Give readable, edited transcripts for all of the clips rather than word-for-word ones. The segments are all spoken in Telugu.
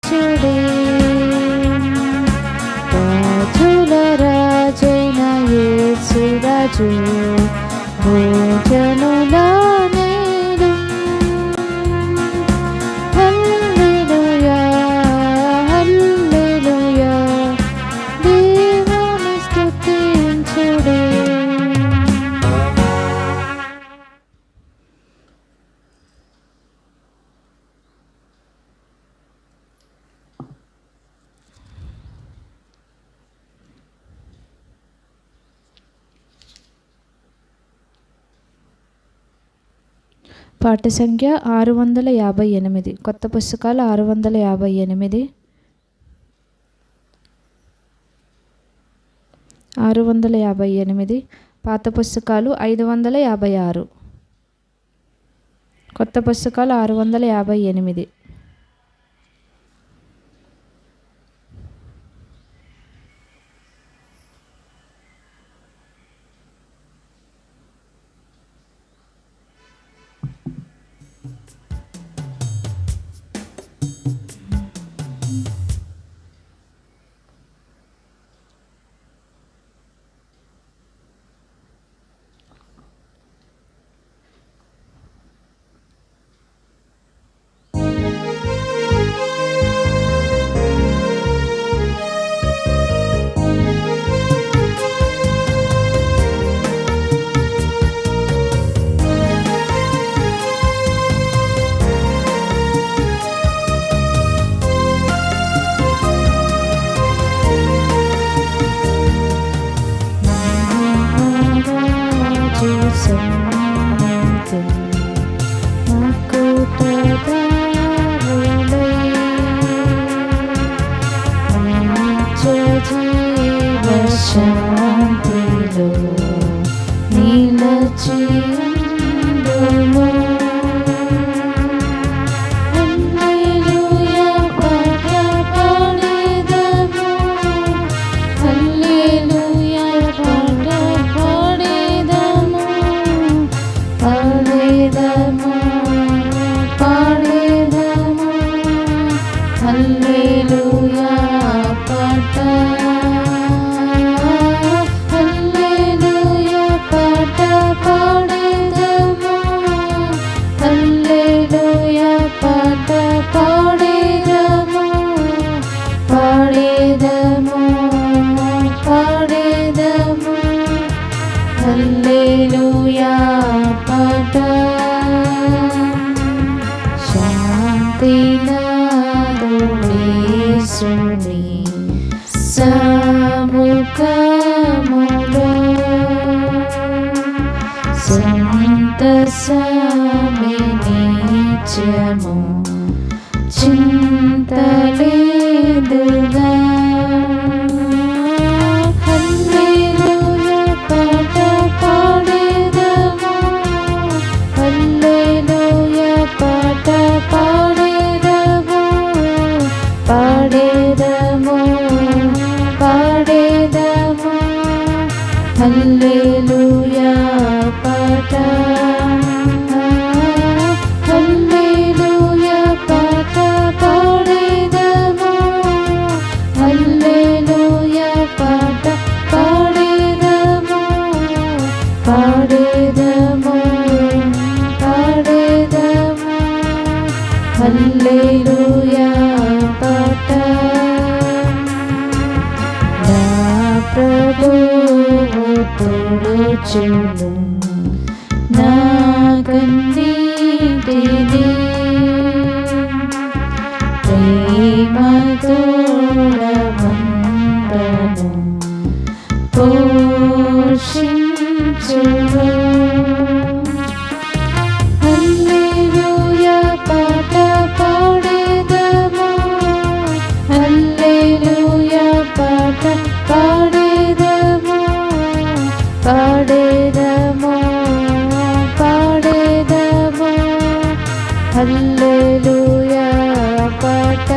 స్తుతించుడే రాజుల రాజైన యేసు రాజు భోజనుల నేడు హల్లెలూయా హల్లెలూయా దేవుని స్తుతించుడే. పాట సంఖ్య 658. కొత్త పుస్తకాలు 658, 658. పాత పుస్తకాలు 556. కొత్త పుస్తకాలు 658. శాంతిలో నిలచి ఉండుము. హల్లెలూయా పాట పాడెదము, హల్లెలూయా పాట పాడెదము, పాడెదము పాడెదము హల్లెలూయా పాట. హల్లెలూయా పాట. శాంతినాదుయేసుని సముఖములో సంతసమే నిత్యము చింతలేదుగా. హల్లెలూయా పాట. హల్లెలూయా పాట పాడెదము, హల్లెలూయా పాట పాడెదము, పాడెదము పాడెదము హల్లెలూయా పాట. నా ప్రభువు తోడుచును నా కన్నీటిని ప్రేమతోడమందను పోషించును. హల్లెలూయా పాట పాడెదము, హల్లెలూయా పాట పాడెదము, పాడెదము పాడెదము హల్లెలూయా పాట.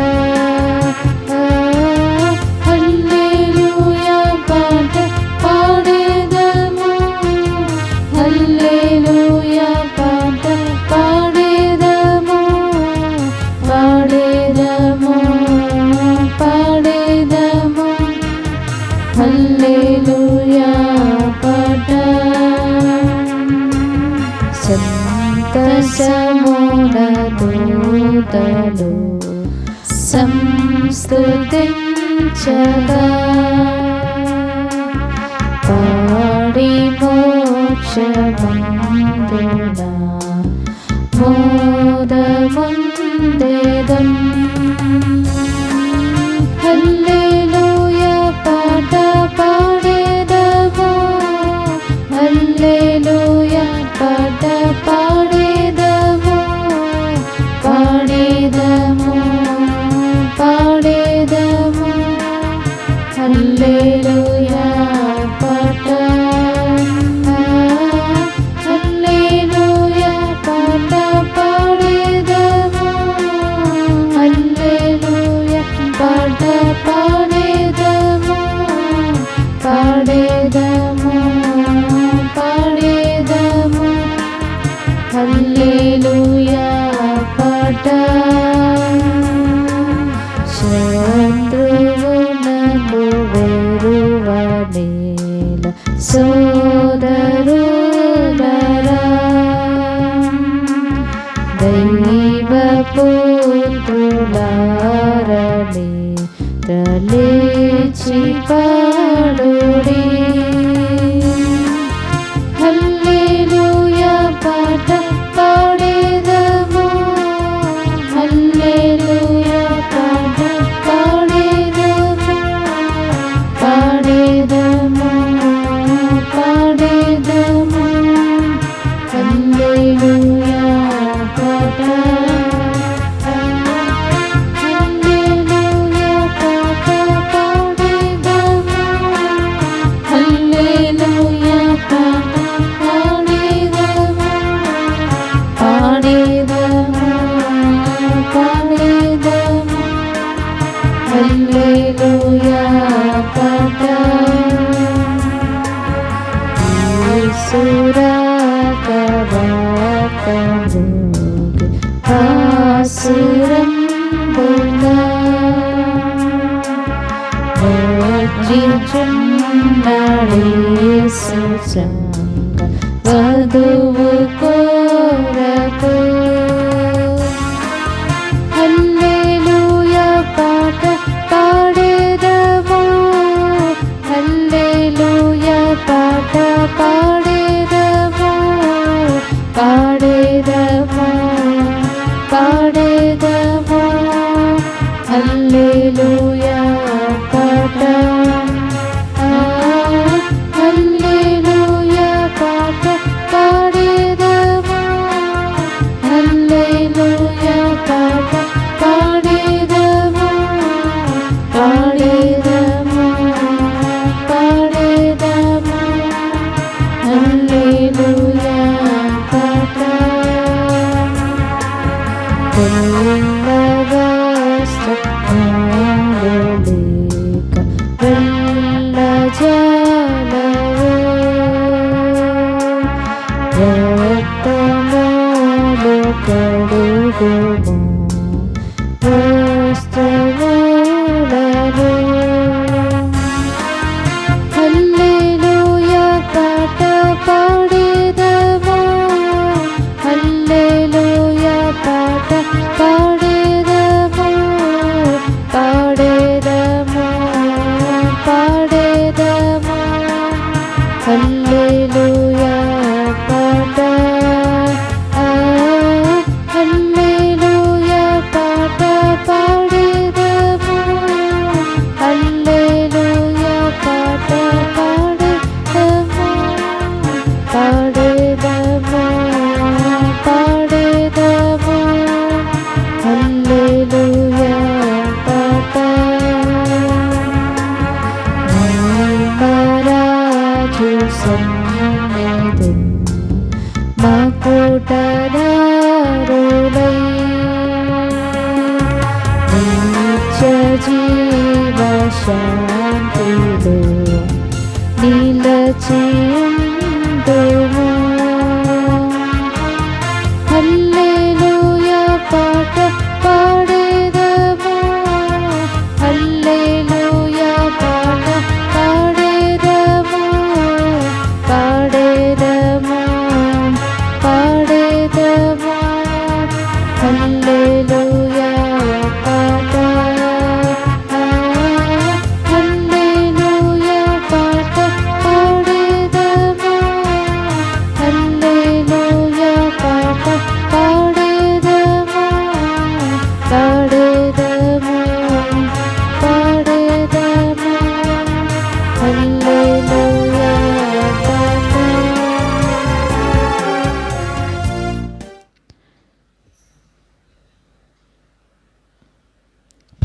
సంస్తుతించగా పాడి మోక్షమందున మోదముందేదం. హల్లెలూయా పాట పాడేదము, హల్లెలూయా పాట పాడేదము, పాడేదము, పాడేదము, హల్లెలూయా పాట, హల్లెలూయా పాట పాడేదము, హల్లెలూయా పాట పాడేదము, పాడేదము, పాడేదము, హల్లెలూయా పాట. శత్రువునకు వెరువనేల సోదరులరా, దైవపుత్రులారని తలేచి పాడుడి. హల్లెలూయా పాట పాడేదము, హల్లెలూయా పాట పాడేదము, పాడేదము, పాడేదము, హల్లెలూయా పాట, హల్లెలూయా పాట పాడేదము, హల్లెలూయా పాట పాడేదము, పాడేదము, పాడేదము, హల్లెలూయా పాట. యేసురాకవాకముగి ఆసురంబునా వచ్చిచున్నాడేసు సంగ వధువు కొరకు. హల్లెలూయా పాట పాడేదము, హల్లెలూయా పాట పాడేదము, పాడేదము, పాడేదము, హల్లెలూయా పాట, హల్లెలూయా పాట పాడేదము, హల్లెలూయా పాట పాడేదము, పాడేదము, పాడేదము, హల్లెలూయా పాట. తెల్లవస్త్రములేక వెళ్ళజాలవు, రక్తములు కడుగుము వస్త్రములను. హల్లెలూయా పాట పాడేదము, హల్లెలూయా పాట పాడేదము, పాడేదము, పాడేదము, హల్లెలూయా పాట, హల్లెలూయా పాట పాడేదము, హల్లెలూయా పాట పాడేదము, పాడేదము, పాడేదము, హల్లెలూయా పాట. మహారాజు సన్నిధి మకుటదారులై నిత్య జీవ శాంతిలో నిలచియుందుము. హల్లెలూయా పాట పాడేదము, హల్లెలూయా పాట పాడేదము, పాడేదము, పాడేదము, హల్లెలూయా పాట.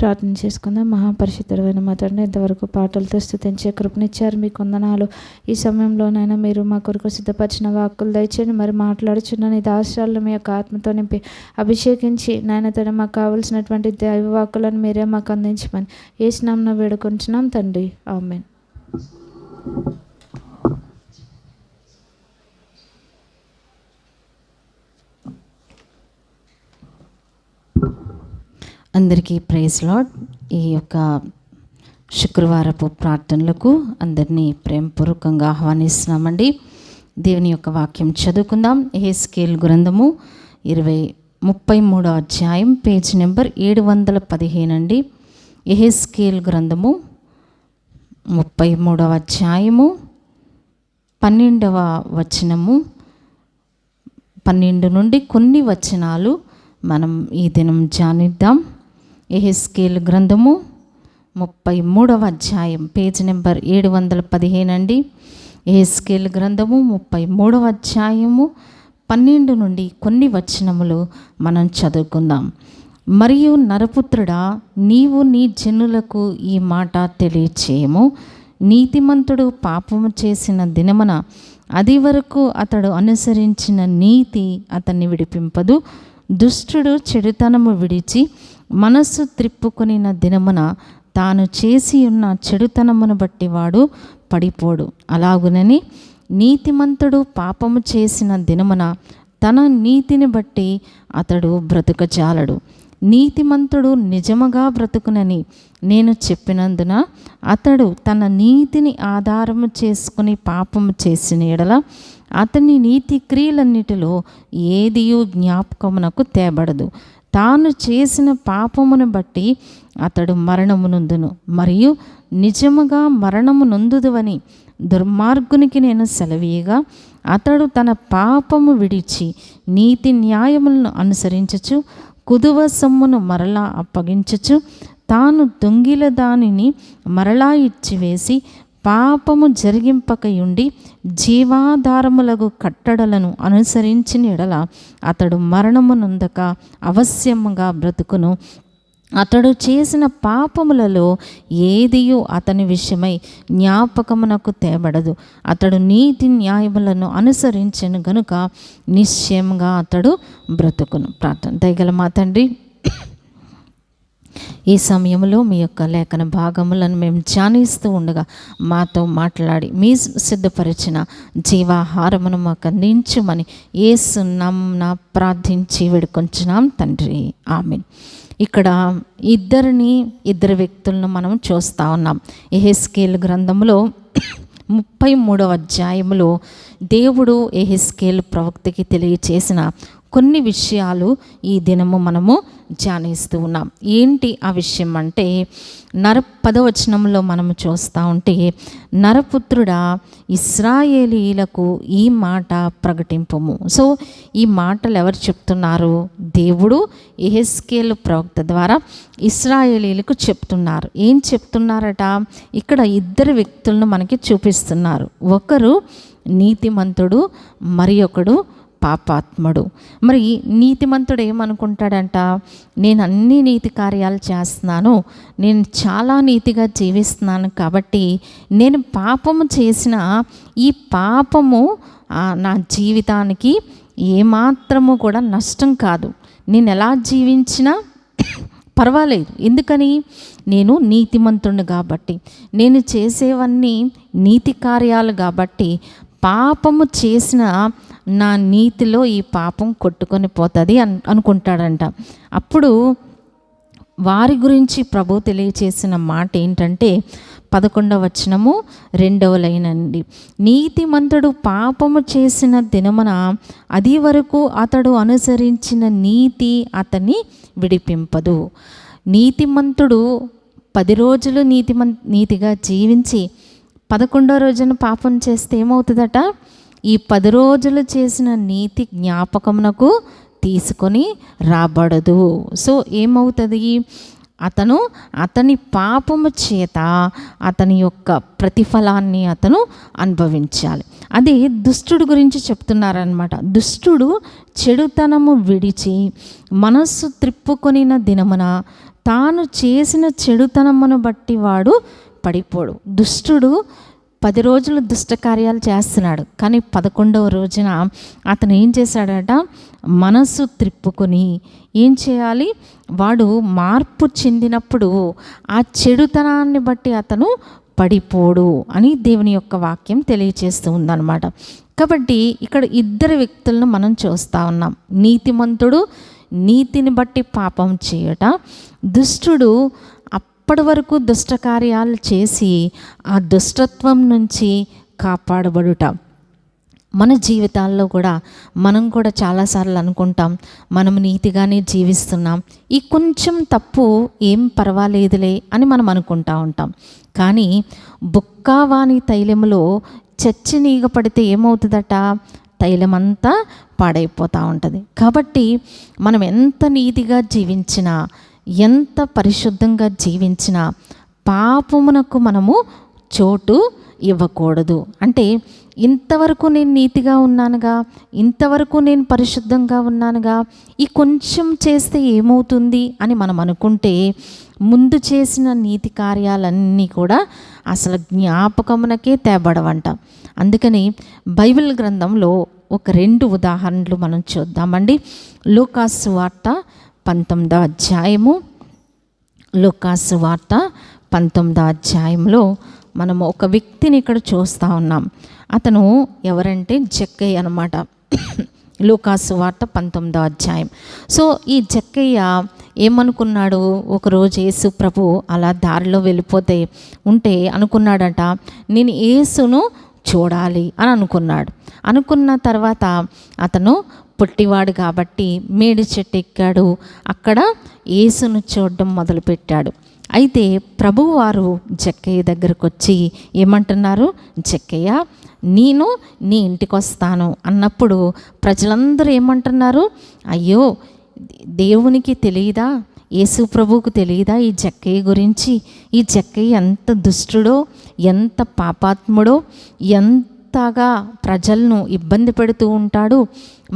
ప్రార్థన చేసుకుందాం. మహాపరిశుద్ధుడైన మా తండ్రి, ఇంతవరకు పాటలతో స్తుతించే కృపనిచ్చారు, మీకు వందనాలు. ఈ సమయంలోనైనా మీరు మా కొరకు సిద్ధపరిచిన వాక్కులు దయచేయండి. మరి మాట్లాడుచున్న నీ దాసరాలను మీ యొక్క ఆత్మతో నింపి అభిషేకించి నాయన తండ్రి మాకు కావలసినటువంటి దైవ వాక్కులను మీరే మాకు అందించమని యేసు నామమున వేడుకొంచున్నాం తండ్రి, ఆమేన్. అందరికీ ప్రైజ్ లార్డ్. ఈ యొక్క శుక్రవారపు ప్రార్థనలకు అందరినీ ప్రేమపూర్వకంగా ఆహ్వానిస్తున్నామండి. దేవుని యొక్క వాక్యం చదువుకుందాం. యెహెజ్కేలు గ్రంథము 33వ అధ్యాయం, పేజ్ నెంబర్ 715 అండి. యెహెజ్కేలు గ్రంథము 33వ అధ్యాయము 12వ వచనము 12 నుండి కొన్ని వచనాలు మనం ఈ దినం ధ్యానిద్దాం. యెహెజ్కేలు గ్రంథము 33వ అధ్యాయం, పేజ్ నెంబర్ 715 అండి. యెహెజ్కేలు గ్రంథము 33వ అధ్యాయము 12 నుండి కొన్ని వచనములు మనం చదువుకుందాం. మరియు నరపుత్రుడా, నీవు నీ జనులకు ఈ మాట తెలియచేయము. నీతిమంతుడు పాపము చేసిన దినమున అది వరకు అతడు అనుసరించిన నీతి అతన్ని విడిపింపదు. దుష్టుడు చెడుతనము విడిచి మనస్సు త్రిప్పుకొనిన దినమున తాను చేసి ఉన్న చెడుతనమును బట్టి వాడు పడిపోడు. అలాగునని నీతిమంతుడు పాపము చేసిన దినమున తన నీతిని బట్టి అతడు బ్రతుకజాలడు. నీతిమంతుడు నిజముగా బ్రతుకునని నేను చెప్పినందున అతడు తన నీతిని ఆధారము చేసుకుని పాపము చేసిన ఎడల అతని నీతి క్రియలన్నిటిలో ఏదియూ జ్ఞాపకమునకు తేబడదు. తాను చేసిన పాపమును బట్టి అతడు మరణము నొందును. మరియు నిజముగా మరణము నొందుదువని దుర్మార్గునికి నేను సెలవీయగా అతడు తన పాపము విడిచి నీతి న్యాయములను అనుసరించుచు కుదువ సొమ్మును మరలా అప్పగించుచు తాను దొంగిల దానిని మరలా ఇచ్చివేసి పాపము జరిగింపకయుండి జీవాధారములకు కట్టడలను అనుసరించిన ఎడల అతడు మరణము నొందక అవశ్యముగా బ్రతుకును. అతడు చేసిన పాపములలో ఏదియో అతని విషయమై జ్ఞాపకమునకు తేబడదు. అతడు నీతి న్యాయములను అనుసరించెను గనుక నిశ్చయముగా అతడు బ్రతుకును. ప్రార్థన. దయగల మా తండ్రి, ఈ సమయంలో మీ యొక్క లేఖన భాగములను మేము ధ్యానిస్తూ ఉండగా మాతో మాట్లాడి మీ సిద్ధపరిచిన జీవాహారమును మాకు అందించమని యేసు నామమున ప్రార్థించి వేడుకొంచున్నాం తండ్రి, ఆమేన్. ఇక్కడ ఇద్దరు వ్యక్తులను మనం చూస్తూ ఉన్నాం. యెహెజ్కేలు గ్రంథంలో 33వ అధ్యాయంలో దేవుడు యెహెజ్కేలు ప్రవక్తకి తెలియచేసిన కొన్ని విషయాలు ఈ దినము మనము ధ్యానిస్తూ ఉన్నాం. ఏంటి ఆ విషయం అంటే 10వ వచనంలో మనము చూస్తూ ఉంటే, నరపుత్రుడా, ఇశ్రాయేలీలకు ఈ మాట ప్రకటింపము. సో ఈ మాటలు ఎవరు చెప్తున్నారు? దేవుడు యెహెజ్కేలు ప్రవక్త ద్వారా ఇశ్రాయేలీలకు చెప్తున్నారు. ఏం చెప్తున్నారట? ఇక్కడ ఇద్దరు వ్యక్తులను మనకి చూపిస్తున్నారు. ఒకరు నీతిమంతుడు, మరి ఒకడు పాపాత్ముడు. మరి నీతిమంతుడు ఏమనుకుంటాడంట? నేను అన్ని నీతి కార్యాలు చేస్తున్నాను, నేను చాలా నీతిగా జీవిస్తున్నాను, కాబట్టి నేను పాపము చేసిన ఈ పాపము నా జీవితానికి ఏమాత్రము కూడా నష్టం కాదు, నేను ఎలా జీవించినా పర్వాలేదు. ఎందుకని? నేను నీతిమంతుడిని కాబట్టి, నేను చేసేవన్నీ నీతి కార్యాలు కాబట్టి పాపము చేసిన నా నీతిలో ఈ పాపం కొట్టుకొని పోతుంది అనుకుంటాడంట. అప్పుడు వారి గురించి ప్రభు తెలియచేసిన మాట ఏంటంటే 11వ వచనము 2వ లైన్ అండి. నీతిమంతుడు పాపము చేసిన దినమున అది వరకు అతడు అనుసరించిన నీతి అతన్ని విడిపింపదు. నీతిమంతుడు 10 రోజులు నీతిగా జీవించి 11వ రోజున పాపం చేస్తే ఏమవుతుందట? ఈ 10 రోజులు చేసిన నీతి జ్ఞాపకమునకు తీసుకొని రాబడదు. సో ఏమవుతుంది? అతని పాపము చేత అతని యొక్క ప్రతిఫలాన్ని అతను అనుభవించాలి. అది దుష్టుడు గురించి చెప్తున్నారనమాట. దుష్టుడు చెడుతనము విడిచి మనస్సు త్రిప్పుకొనిన దినమున తాను చేసిన చెడుతనమును బట్టి వాడు పడిపోడు. దుష్టుడు 10 రోజులు దుష్ట కార్యాలు చేస్తున్నాడు, కానీ 11వ రోజున అతను ఏం చేశాడట, మనసు త్రిప్పుకొని ఏం చేయాలి, వాడు మార్పు చెందినప్పుడు ఆ చెడుతనాన్ని బట్టి అతను పడిపోడు అని దేవుని యొక్క వాక్యం తెలియచేస్తూ ఉందన్నమాట. కాబట్టి ఇక్కడ 2 వ్యక్తులను మనం చూస్తూ ఉన్నాం. నీతిమంతుడు నీతిని బట్టి పాపం చేయట, దుష్టుడు అప్పటి వరకు దుష్ట కార్యాలు చేసి ఆ దుష్టత్వం నుంచి కాపాడబడుట. మన జీవితాల్లో కూడా మనం కూడా చాలాసార్లు అనుకుంటాం, మనం నీతిగానే జీవిస్తున్నాం, ఈ కొంచెం తప్పు ఏం పర్వాలేదులే అని మనం అనుకుంటా ఉంటాం. కానీ బుక్కావాని తైలములో చచ్చినీగ పడితే ఏమవుతుందట, తైలమంతా పాడైపోతూ ఉంటుంది. కాబట్టి మనం ఎంత నీతిగా జీవించినా, ఎంత పరిశుద్ధంగా జీవించినా పాపమునకు మనము చోటు ఇవ్వకూడదు. అంటే ఇంతవరకు నేను నీతిగా ఉన్నానుగా, ఇంతవరకు నేను పరిశుద్ధంగా ఉన్నానుగా, ఈ కొంచెం చేస్తే ఏమవుతుంది అని మనం అనుకుంటే ముందు చేసిన నీతి కార్యాలన్నీ కూడా అసలు జ్ఞాపకమునకే తేబడవంట. అందుకని బైబిల్ గ్రంథంలో ఒక 2 ఉదాహరణలు మనం చూద్దామండి. లూకాసు వార్త 19వ అధ్యాయము, లూకాసు వార్త 19వ అధ్యాయంలో మనము ఒక వ్యక్తిని ఇక్కడ చూస్తూ ఉన్నాం. అతను ఎవరంటే జక్కయ్య అనమాట. లూకాసు వార్త 19వ అధ్యాయం. సో ఈ జక్కయ్య ఏమనుకున్నాడు, ఒకరోజు యేసు ప్రభు అలా దారిలో వెళ్ళిపోతే ఉంటే అనుకున్నాడట, నేను యేసును చూడాలి అని అనుకున్న తర్వాత అతను పుట్టివాడు కాబట్టి మేడి చెట్టు ఎక్కాడు, అక్కడ యేసును చూడడం మొదలుపెట్టాడు. అయితే ప్రభువారు జక్కయ్య దగ్గరకు వచ్చి ఏమంటున్నారు, జక్కయ్య నేను నీ ఇంటికి వస్తాను అన్నప్పుడు ప్రజలందరూ ఏమంటున్నారు, అయ్యో దేవునికి తెలియదా, యేసు ప్రభువుకు తెలియదా ఈ జక్కయ్య గురించి, ఈ జక్కయ్య ఎంత దుష్టుడో, ఎంత పాపాత్ముడో, ఎంతగా ప్రజలను ఇబ్బంది పెడుతూ ఉంటాడు,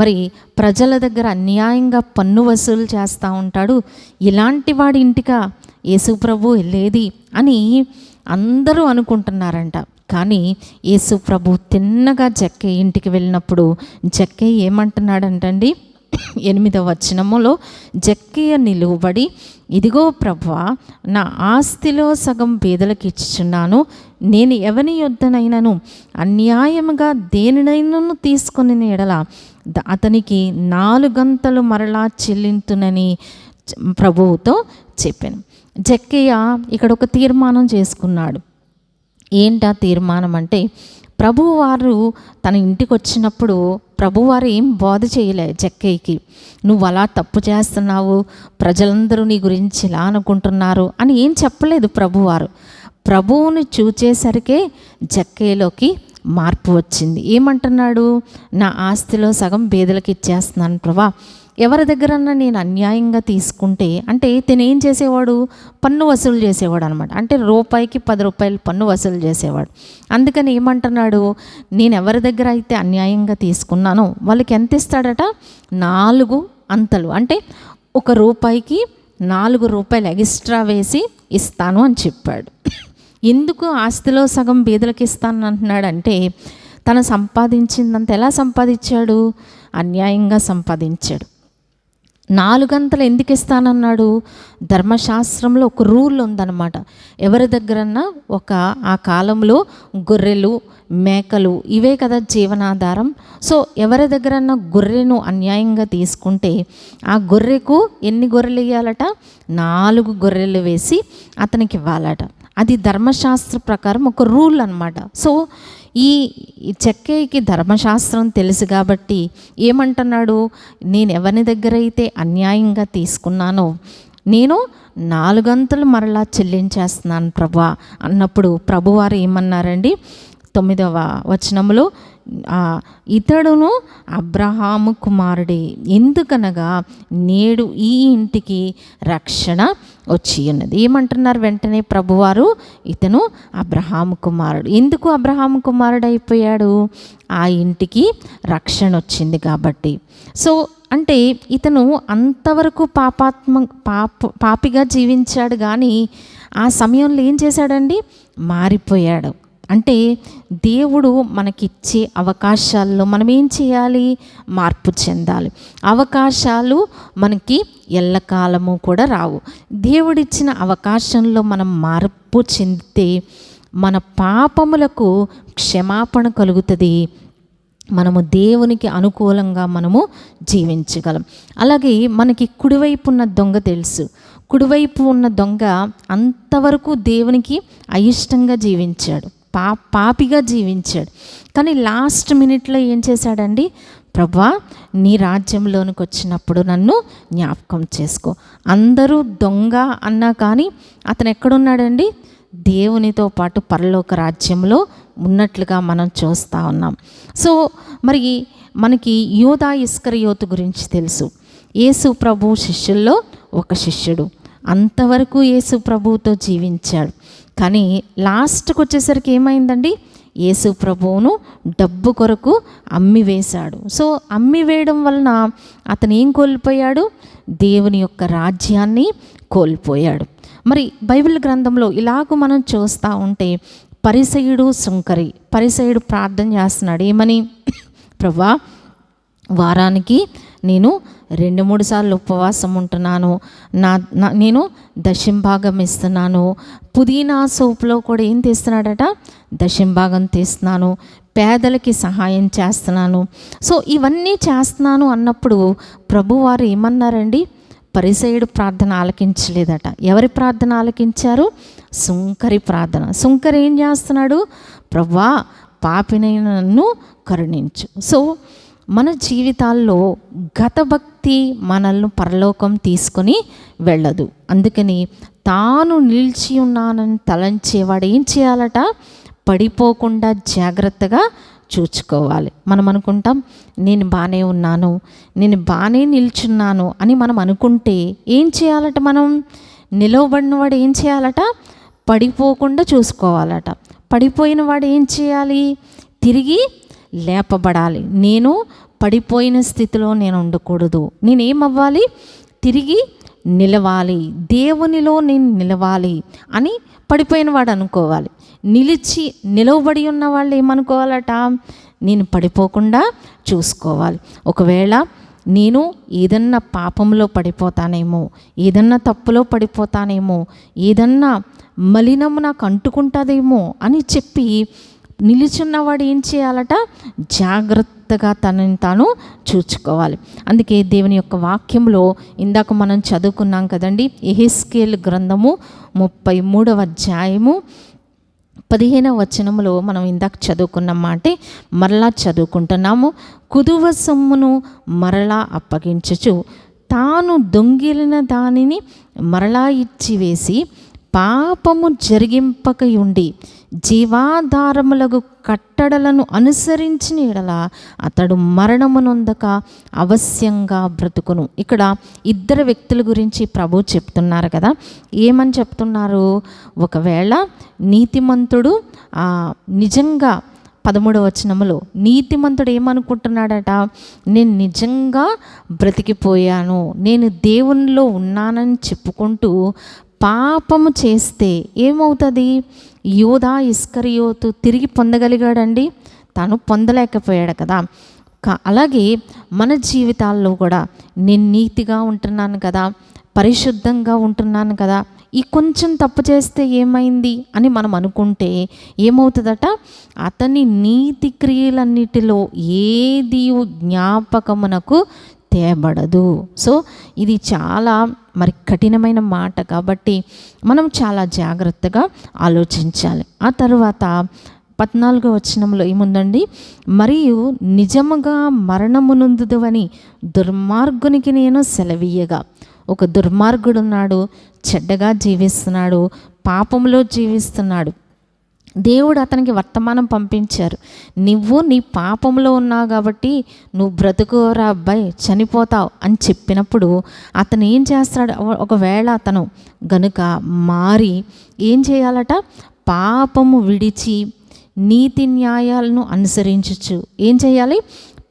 మరి ప్రజల దగ్గర అన్యాయంగా పన్ను వసూలు చేస్తూ ఉంటాడు, ఇలాంటి వాడి ఇంటికా యేసు ప్రభు వెళ్ళేది అని అందరూ అనుకుంటున్నారంట. కానీ యేసు ప్రభు తిన్నగా జక్కయ్య ఇంటికి వెళ్ళినప్పుడు జక్కయ్య ఏమంటున్నాడంటండి, 8వ వచనములో జక్కయ్య నిలువబడి, ఇదిగో ప్రభువా, నా ఆస్తిలో సగం పేదలకు ఇచ్చుచున్నాను, నేను ఎవని యొద్దనైనను అన్యాయముగా దేనినైనను తీసుకొని ఎడల అతనికి 4 గంతలు మరలా చెల్లింతునని ప్రభువుతో చెప్పాను. జక్కయ్య ఇక్కడ ఒక తీర్మానం చేసుకున్నాడు. ఏంటా తీర్మానం అంటే, ప్రభువారు తన ఇంటికి వచ్చినప్పుడు ప్రభువారు ఏం బోధ చేయలే జక్కయ్యకి, నువ్వు అలా తప్పు చేస్తున్నావు, ప్రజలందరూ నీ గురించి ఇలా అనుకుంటున్నారు అని ఏం చెప్పలేదు ప్రభువారు. ప్రభువుని చూచేసరికే జక్కయ్యలోకి మార్పు వచ్చింది. ఏమంటున్నాడు, నా ఆస్తిలో సగం బేదలకు ఇచ్చేస్తున్నాను ప్రభా, ఎవరి దగ్గరన్నా నేను అన్యాయంగా తీసుకుంటే, అంటే తిను ఏం చేసేవాడు, పన్ను వసూలు చేసేవాడు అనమాట. అంటే రూపాయికి 10 రూపాయలు పన్ను వసూలు చేసేవాడు. అందుకని ఏమంటున్నాడు, నేను ఎవరి దగ్గర అయితే అన్యాయంగా తీసుకున్నానో వాళ్ళకి ఎంత ఇస్తాడట, 4 అంతలు, అంటే 1 రూపాయికి 4 రూపాయలు ఎక్స్ట్రా వేసి ఇస్తాను అని చెప్పాడు. ఎందుకు ఆస్తిలో సగం బీదలకు ఇస్తాను అంటున్నాడంటే, తను సంపాదించిందంత ఎలా సంపాదించాడు, అన్యాయంగా సంపాదించాడు. 4 గంటలు ఎందుకు ఇస్తానన్నాడు, ధర్మశాస్త్రంలో ఒక రూల్ ఉందన్నమాట. ఎవరి దగ్గరన్నా ఆ కాలంలో గొర్రెలు మేకలు ఇవే కదా జీవనాధారం. సో ఎవరి దగ్గరన్నా గొర్రెను అన్యాయంగా తీసుకుంటే ఆ గొర్రెకు ఎన్ని గొర్రెలు ఇవ్వాలట, 4 గొర్రెలు వేసి అతనికి ఇవ్వాలట. అది ధర్మశాస్త్ర ప్రకారం ఒక రూల్ అన్నమాట. సో ఈ జక్కయ్యకి ధర్మశాస్త్రం తెలుసు కాబట్టి ఏమంటున్నాడు, నేను ఎవరి దగ్గర అయితే అన్యాయంగా తీసుకున్నానో నేను 4 గంటలు మరలా చెల్లించేస్తున్నాను ప్రభా అన్నప్పుడు ప్రభువారు ఏమన్నారండి, 9వ వచనములో, ఇతడును అబ్రహాము కుమారుడే, ఎందుకనగా నేడు ఈ ఇంటికి రక్షణ వచ్చి ఉన్నది. ఏమంటున్నారు వెంటనే ప్రభువారు, ఇతను అబ్రహాము కుమారుడు. ఎందుకు అబ్రహాము కుమారుడు అయిపోయాడు, ఆ ఇంటికి రక్షణ వచ్చింది కాబట్టి. సో అంటే ఇతను అంతవరకు పాపిగా జీవించాడు, కానీ ఆ సమయంలో ఏం చేశాడండి? మారిపోయాడు. అంటే దేవుడు మనకిచ్చే అవకాశాల్లో మనం ఏం చేయాలి? మార్పు చెందాలి. అవకాశాలు మనకి ఎల్లకాలము కూడా రావు. దేవుడిచ్చిన అవకాశంలో మనం మార్పు చెందితే మన పాపములకు క్షమాపణ కలుగుతుంది. మనము దేవునికి అనుకూలంగా మనము జీవించగలం. అలాగే మనకి కుడివైపు ఉన్న దొంగ తెలుసు. కుడివైపు ఉన్న దొంగ అంతవరకు దేవునికి అయిష్టంగా జీవించాడు, పాపిగా జీవించాడు. కానీ లాస్ట్ మినిట్లో ఏం చేశాడండి? ప్రభువా, నీ రాజ్యంలోనికి వచ్చినప్పుడు నన్ను జ్ఞాపకం చేసుకో. అందరూ దొంగ అన్నా కానీ అతను ఎక్కడున్నాడండి? దేవునితో పాటు పరలోక రాజ్యంలో ఉన్నట్లుగా మనం చూస్తూ ఉన్నాం. సో మరి మనకి యూదా ఇస్కరియోతు గురించి తెలుసు. యేసు ప్రభు శిష్యుల్లో ఒక శిష్యుడు. అంతవరకు యేసు ప్రభువుతో జీవించాడు. కానీ లాస్ట్కి వచ్చేసరికి ఏమైందండి? యేసు ప్రభువును డబ్బు కొరకు అమ్మివేశాడు. సో అమ్మివేయడం వలన అతను ఏం కోల్పోయాడు? దేవుని యొక్క రాజ్యాన్ని కోల్పోయాడు. మరి బైబిల్ గ్రంథంలో ఇలాగ మనం చూస్తూ ఉంటే పరిసయుడు సుంకరి. పరిసయుడు ప్రార్థన చేస్తున్నాడు. ఏమని? ప్రభువా, వారానికి నేను 2-3 సార్లు ఉపవాసం ఉంటున్నాను, నేను దశంభాగం ఇస్తున్నాను, పుదీనా సోపులో కూడా ఏం తీస్తున్నాడట? దశంభాగం తీస్తున్నాను, పేదలకి సహాయం చేస్తున్నాను. సో ఇవన్నీ చేస్తున్నాను అన్నప్పుడు ప్రభువారు ఏమన్నారండి? పరిసయుడు ప్రార్థన ఆలకించలేదట. ఎవరి ప్రార్థన ఆలకించారు? సుంకరి ప్రార్థన. సుంకరి ఏం చేస్తున్నాడు? ప్రభువా, పాపినైన నన్ను కరుణించు. సో మన జీవితాల్లో గత భక్తి మనల్ని పరలోకం తీసుకొని వెళ్ళదు. అందుకని తాను నిలిచి ఉన్నానని తలంచేవాడు ఏం చేయాలట? పడిపోకుండా జాగ్రత్తగా చూసుకోవాలి. మనం అనుకుంటాం నేను బాగానే ఉన్నాను, నేను బాగానే నిల్చున్నాను అని మనం అనుకుంటే ఏం చేయాలట? మనం నిలవబడిన వాడు ఏం చేయాలట? పడిపోకుండా చూసుకోవాలట. పడిపోయిన వాడు ఏం చేయాలి? తిరిగి లేపబడాలి. నేను పడిపోయిన స్థితిలో నేను ఉండకూడదు. నేనేమవ్వాలి? తిరిగి నిలవాలి, దేవునిలో నేను నిలవాలి అని పడిపోయిన వాడు అనుకోవాలి. నిలవబడి ఉన్న వాళ్ళు ఏమనుకోవాలట? నేను పడిపోకుండా చూసుకోవాలి. ఒకవేళ నేను ఏదన్నా పాపంలో పడిపోతానేమో, ఏదన్నా తప్పులో పడిపోతానేమో, ఏదన్నా మలినము నాకు అంటుకుంటుందేమో అని చెప్పి నిలుచున్నవాడు ఏం చేయాలట? జాగ్రత్తగా తనని తాను చూసుకోవాలి. అందుకే దేవుని యొక్క వాక్యంలో ఇందాక మనం చదువుకున్నాం కదండి, యెహెజ్కేలు గ్రంథము 33వ అధ్యాయము 15వ వచనములో మనం ఇందాక చదువుకున్న మాటే మరలా చదువుకుంటున్నాము. కుదువ సొమ్మును మరలా అప్పగించుచు తాను దొంగిలిన దానిని మరలా ఇచ్చివేసి పాపము జరిగింపకయుండి జీవాధారములకు కట్టడలను అనుసరించిన యెడల అతడు మరణమునొందక అవశ్యంగా బ్రతుకును. ఇక్కడ 2 వ్యక్తుల గురించి ప్రభు చెప్తున్నారు కదా. ఏమని చెప్తున్నారు? ఒకవేళ నీతిమంతుడు నిజంగా 13వ వచనములో నీతిమంతుడు ఏమనుకుంటున్నాడట? నేను నిజంగా బ్రతికిపోయాను, నేను దేవునిలో ఉన్నానని చెప్పుకుంటూ పాపము చేస్తే ఏమవుతుంది? యూదా ఇస్కరియోతు తిరిగి పొందగలిగాడండి? తను పొందలేకపోయాడు కదా. అలాగే మన జీవితాల్లో కూడా నేను నీతిగా ఉంటున్నాను కదా, పరిశుద్ధంగా ఉంటున్నాను కదా, ఈ కొంచెం తప్పు చేస్తే ఏమైంది అని మనం అనుకుంటే ఏమవుతుందట? అతని నీతి క్రియలన్నిటిలో ఏది జ్ఞాపకమునకు తేబడదు. సో ఇది చాలా మరి కఠినమైన మాట కాబట్టి మనం చాలా జాగ్రత్తగా ఆలోచించాలి. ఆ తర్వాత 14వ వచనంలో ఏముందండి? మరియు నిజముగా మరణమునందుదువని దుర్మార్గునికి నేను సెలవీయగా. ఒక దుర్మార్గుడు ఉన్నాడు, చెడ్డగా జీవిస్తున్నాడు, పాపంలో జీవిస్తున్నాడు. దేవుడు అతనికి వర్తమానం పంపించారు. నువ్వు నీ పాపంలో ఉన్నావు కాబట్టి నువ్వు బ్రతుకురా అబ్బాయి, చనిపోతావు అని చెప్పినప్పుడు అతను ఏం చేస్తాడు? ఒకవేళ అతను గనుక మారి ఏం చేయాలట? పాపము విడిచి నీతి న్యాయాలను అనుసరించచ్చు. ఏం చేయాలి?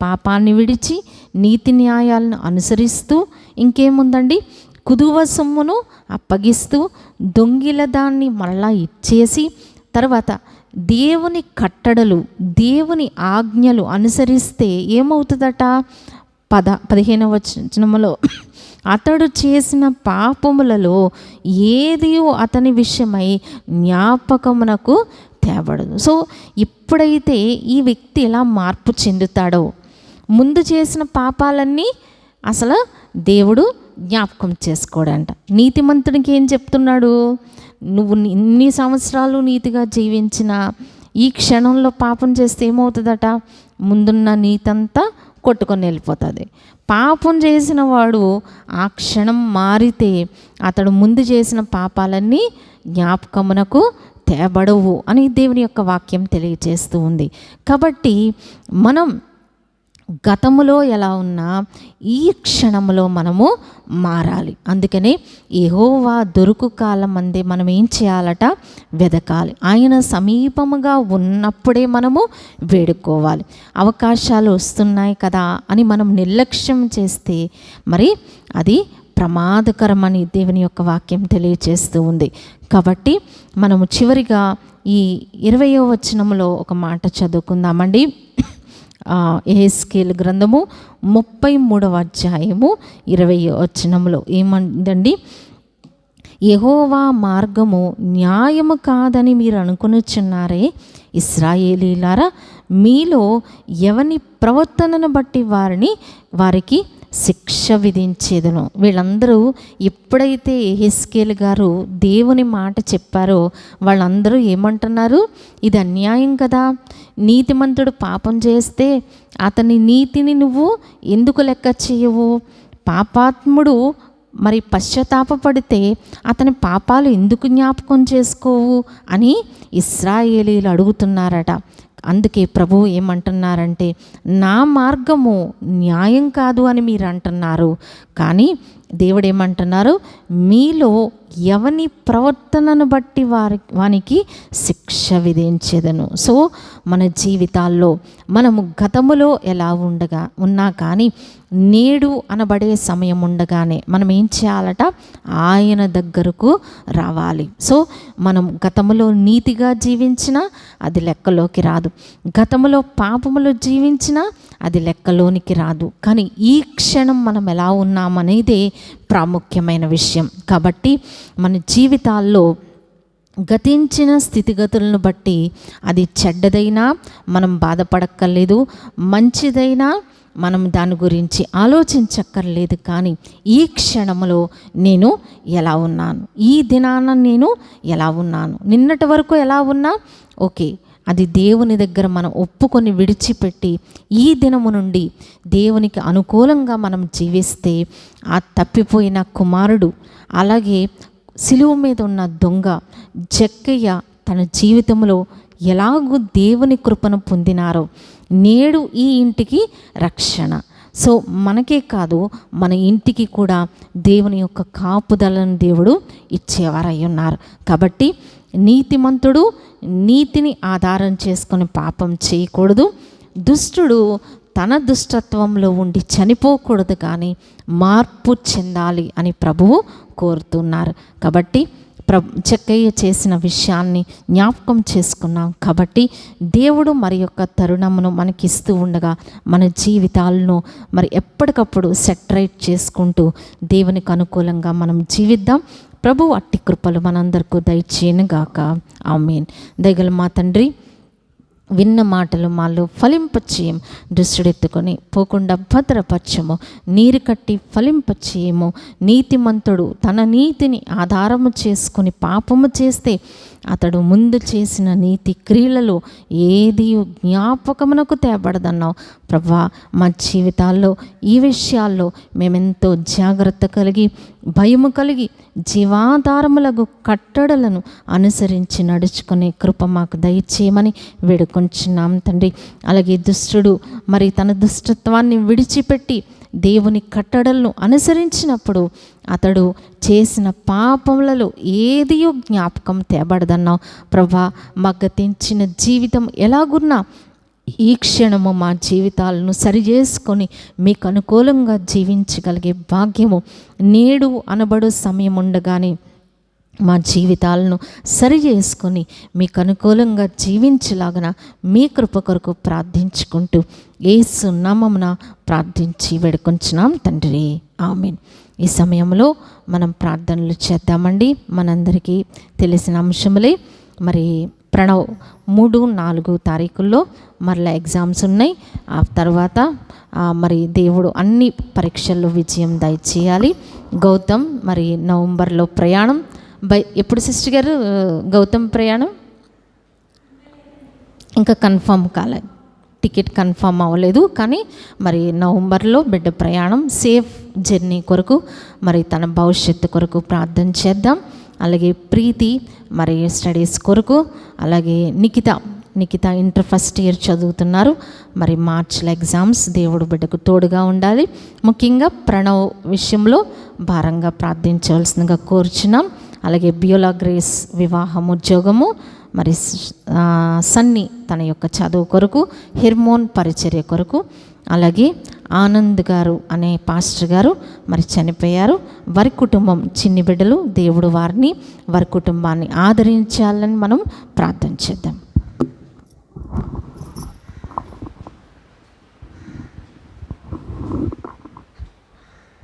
పాపాన్ని విడిచి నీతి న్యాయాలను అనుసరిస్తూ, ఇంకేముందండి, కుదువ సొమ్మును అప్పగిస్తూ, దొంగిల దాన్ని మరలా ఇచ్చేసి, తర్వాత దేవుని కట్టడలు, దేవుని ఆజ్ఞలు అనుసరిస్తే ఏమవుతుందట? 15వ వచనములో, అతడు చేసిన పాపములలో ఏది అతని విషయమై జ్ఞాపకమునకు తేబడదు. సో ఎప్పుడైతే ఈ వ్యక్తి ఎలా మార్పు చెందుతాడో, ముందు చేసిన పాపాలన్నీ అసలు దేవుడు జ్ఞాపకం చేసుకోడంట. నీతిమంతుడికి ఏం చెప్తున్నాడు? నువ్వు ఇన్ని సంవత్సరాలు నీతిగా జీవించిన ఈ క్షణంలో పాపం చేస్తే ఏమవుతుందట? ముందున్న నీతంతా కొట్టుకొని వెళ్ళిపోతుంది. పాపం చేసిన వాడు ఆ క్షణం మారితే అతడు ముందు చేసిన పాపాలన్నీ జ్ఞాపకమునకు తేబడవు అని దేవుని యొక్క వాక్యం తెలియజేస్తూ ఉంది. కాబట్టి మనం గతములో ఎలా ఉన్నా ఈ క్షణంలో మనము మారాలి. అందుకనే యెహోవా దొరుకు కాలం అందే మనం ఏం చేయాలట? వెదకాలి. ఆయన సమీపముగా ఉన్నప్పుడే మనము వేడుకోవాలి. అవకాశాలు వస్తున్నాయి కదా అని మనం నిర్లక్ష్యం చేస్తే మరి అది ప్రమాదకరమని దేవుని యొక్క వాక్యం తెలియజేస్తూ ఉంది. కాబట్టి మనము చివరిగా ఈ 20వ వచనంలో ఒక మాట చదువుకుందామండి. యెహెజ్కేలు గ్రంథము 33వ అధ్యాయము 20వ వచనంలో ఏమందండి? యెహోవా మార్గము న్యాయము కాదని మీరు అనుకొనుచున్నారే, ఇశ్రాయేలీలారా, మీలో ఎవని ప్రవర్తనను బట్టి వారికి శిక్ష విధించేదను. వీళ్ళందరూ ఎప్పుడైతే యెహెజ్కేలు గారు దేవుని మాట చెప్పారో వాళ్ళందరూ ఏమంటున్నారు? ఇది అన్యాయం కదా, నీతిమంతుడు పాపం చేస్తే అతని నీతిని నువ్వు ఎందుకు లెక్క చేయవు? పాపాత్ముడు మరి పశ్చాత్తాపపడితే అతని పాపాలు ఎందుకు జ్ఞాపకం చేసుకోవు అని ఇశ్రాయేలీలు అడుగుతున్నారట. అందుకే ప్రభువు ఏమంటున్నారంటే, నా మార్గము న్యాయం కాదు అని మీరు అంటున్నారు, కానీ దేవుడు ఏమంటున్నారు? మీలో ఎవని ప్రవర్తనను బట్టి వానికి శిక్ష విధించేదను. సో మన జీవితాల్లో మనము గతములో ఎలా ఉన్నా కానీ నేడు అనబడే సమయం ఉండగానే మనం ఏం చేయాలట? ఆయన దగ్గరకు రావాలి. సో మనం గతములో నీతిగా జీవించినా అది లెక్కలోకి రాదు, గతములో పాపములో జీవించినా అది లెక్కలోనికి రాదు. కానీ ఈ క్షణం మనం ఎలా ఉన్నామనేదే ప్రాముఖ్యమైన విషయం. కాబట్టి మన జీవితాల్లో గతించిన స్థితిగతులను బట్టి అది చెడ్డదైనా మనం బాధపడక్కర్లేదు, మంచిదైనా మనం దాని గురించి ఆలోచించక్కర్లేదు. కానీ ఈ క్షణంలో నేను ఎలా ఉన్నాను, ఈ దినాన నేను ఎలా ఉన్నాను, నిన్నటి వరకు ఎలా ఉన్నా ఓకే, అది దేవుని దగ్గర మనం ఒప్పుకొని విడిచిపెట్టి ఈ దినము నుండి దేవునికి అనుకూలంగా మనం జీవిస్తే ఆ తప్పిపోయిన కుమారుడు, అలాగే సిలువ మీద ఉన్న దొంగ జక్కయ్య తన జీవితంలో ఎలాగూ దేవుని కృపను పొందినారో నేడు ఈ ఇంటికి రక్షణ. సో మనకే కాదు, మన ఇంటికి కూడా దేవుని యొక్క కాపుదలను దేవుడు ఇచ్చేవారై ఉన్నారు. కాబట్టి నీతిమంతుడు నీతిని ఆధారం చేసుకొని పాపం చేయకూడదు, దుష్టుడు తన దుష్టత్వంలో ఉండి చనిపోకూడదు, కానీ మార్పు చెందాలి అని ప్రభువు కోరుతున్నారు. కాబట్టి జక్కయ్య చేసిన విషయాన్ని జ్ఞాపకం చేసుకున్నాం. కాబట్టి దేవుడు మరి యొక్క తరుణమును మనకిస్తూ ఉండగా మన జీవితాలను మరి ఎప్పటికప్పుడు సెటరైట్ చేసుకుంటూ దేవునికి అనుకూలంగా మనం జీవిద్దాం. ప్రభు అట్టి కృపలు మనందరికీ దయచేయనుగాక. ఆమేన్. దయగల మా తండ్రి, విన్న మాటలు మాలో ఫలింపచేయం, దుష్టుడెత్తుకొని పోకుండా భద్రపరచము, నీరు కట్టి ఫలింపచేయము. నీతిమంతుడు తన నీతిని ఆధారము చేసుకొని పాపము చేస్తే అతడు ముందు చేసిన నీతి క్రియలలో ఏది జ్ఞాపకమునకు తేబడదన్నావు ప్రభా. మా జీవితాల్లో ఈ విషయాల్లో మేమెంతో జాగ్రత్త కలిగి భయము కలిగి జీవాధారములకు కట్టడలను అనుసరించి నడుచుకునే కృప మాకు దయచేయమని వేడుకొంచున్నాం తండ్రి. అలాగే దుష్టుడు మరి తన దుష్టత్వాన్ని విడిచిపెట్టి దేవుని కట్టడలను అనుసరించినప్పుడు అతడు చేసిన పాపములలో ఏదియో జ్ఞాపకం తేబడదన్నావు ప్రభా. మా గతించిన జీవితం ఎలాగున్నా ఈ క్షణము మా జీవితాలను సరిచేసుకొని మీకు అనుకూలంగా జీవించగలిగే భాగ్యము నేడు అనబడు సమయం ఉండగానే మా జీవితాలను సరి చేసుకొని మీకు అనుకూలంగా జీవించలాగన మీ కృప కొరకు ప్రార్థించుకుంటూ యేసు నామమున ప్రార్థించి వేడుకొంచున్నాం తండ్రి, ఆమేన్. ఈ సమయంలో మనం ప్రార్థనలు చేద్దామండి. మనందరికీ తెలిసిన అంశములే. మరి ప్రణవ్ 3-4 తారీఖుల్లో మరలా ఎగ్జామ్స్ ఉన్నాయి. ఆ తర్వాత మరి దేవుడు అన్ని పరీక్షల్లో విజయం దయచేయాలి. గౌతమ్ మరి నవంబర్లో ప్రయాణం. ఎప్పుడు సిస్టర్ గారు గౌతమ్ ప్రయాణం? ఇంకా కన్ఫర్మ్ కాలేదు, టికెట్ కన్ఫర్మ్ అవ్వలేదు. కానీ మరి నవంబర్లో బిడ్డ ప్రయాణం. సేఫ్ జర్నీ కొరకు మరి తన భవిష్యత్తు కొరకు ప్రార్థన చేద్దాం. అలాగే ప్రీతి మరి స్టడీస్ కొరకు, అలాగే నిఖిత ఇంటర్ ఫస్ట్ ఇయర్ చదువుతున్నారు. మరి మార్చిలో ఎగ్జామ్స్. దేవుడు బిడ్డకు తోడుగా ఉండాలి. ముఖ్యంగా ప్రణవ్ విషయంలో భారంగా ప్రార్థించవలసిందిగా కోరుచున్నాం. అలాగే బియోలా గ్రేస్ వివాహం, ఉద్యోగము, మరి సన్నీ తన యొక్క చదువు కొరకు, హిర్మోన్ పరిచర్య కొరకు, అలాగే ఆనంద్ గారు అనే పాస్టర్ గారు మరి చనిపోయారు. వారి కుటుంబం చిన్ని బిడ్డలు, దేవుడు వారి కుటుంబాన్ని ఆదరించాలని మనం ప్రార్థన చేద్దాం.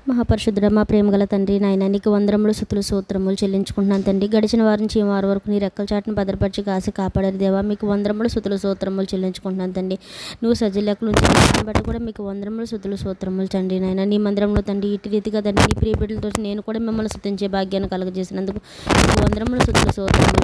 మహాపరిశుద్ధుడ, మా ప్రేమగల తండ్రి, నాయన నీకు వందరములు స్తుతులు స్తోత్రములు చెల్లించుకుంటున్నాను తండ్రి. గడిచిన వారి నుంచి ఈ వారి వరకు నీ రెక్కల చాటును భద్రపరిచి కాసి కాపాడారు దేవా. మీకు వందరములు స్తుతులు స్తోత్రములు చెల్లించుకుంటున్నాను తండ్రి. నువ్వు సజ్జలెక్కల నుంచి బట్టి కూడా మీకు వందరములు స్తుతులు స్తోత్రములు తండ్రి. నాయన నీ మందిరంలో తండ్రి ఇటు రీతిగా తండ్రి నీ ప్రియ బిడ్డలతో నేను కూడా మిమ్మల్ని స్తుతించే భాగ్యాన్ని కలుగజేసినందుకు మీకు వందరములు స్తుతులు స్తోత్రములు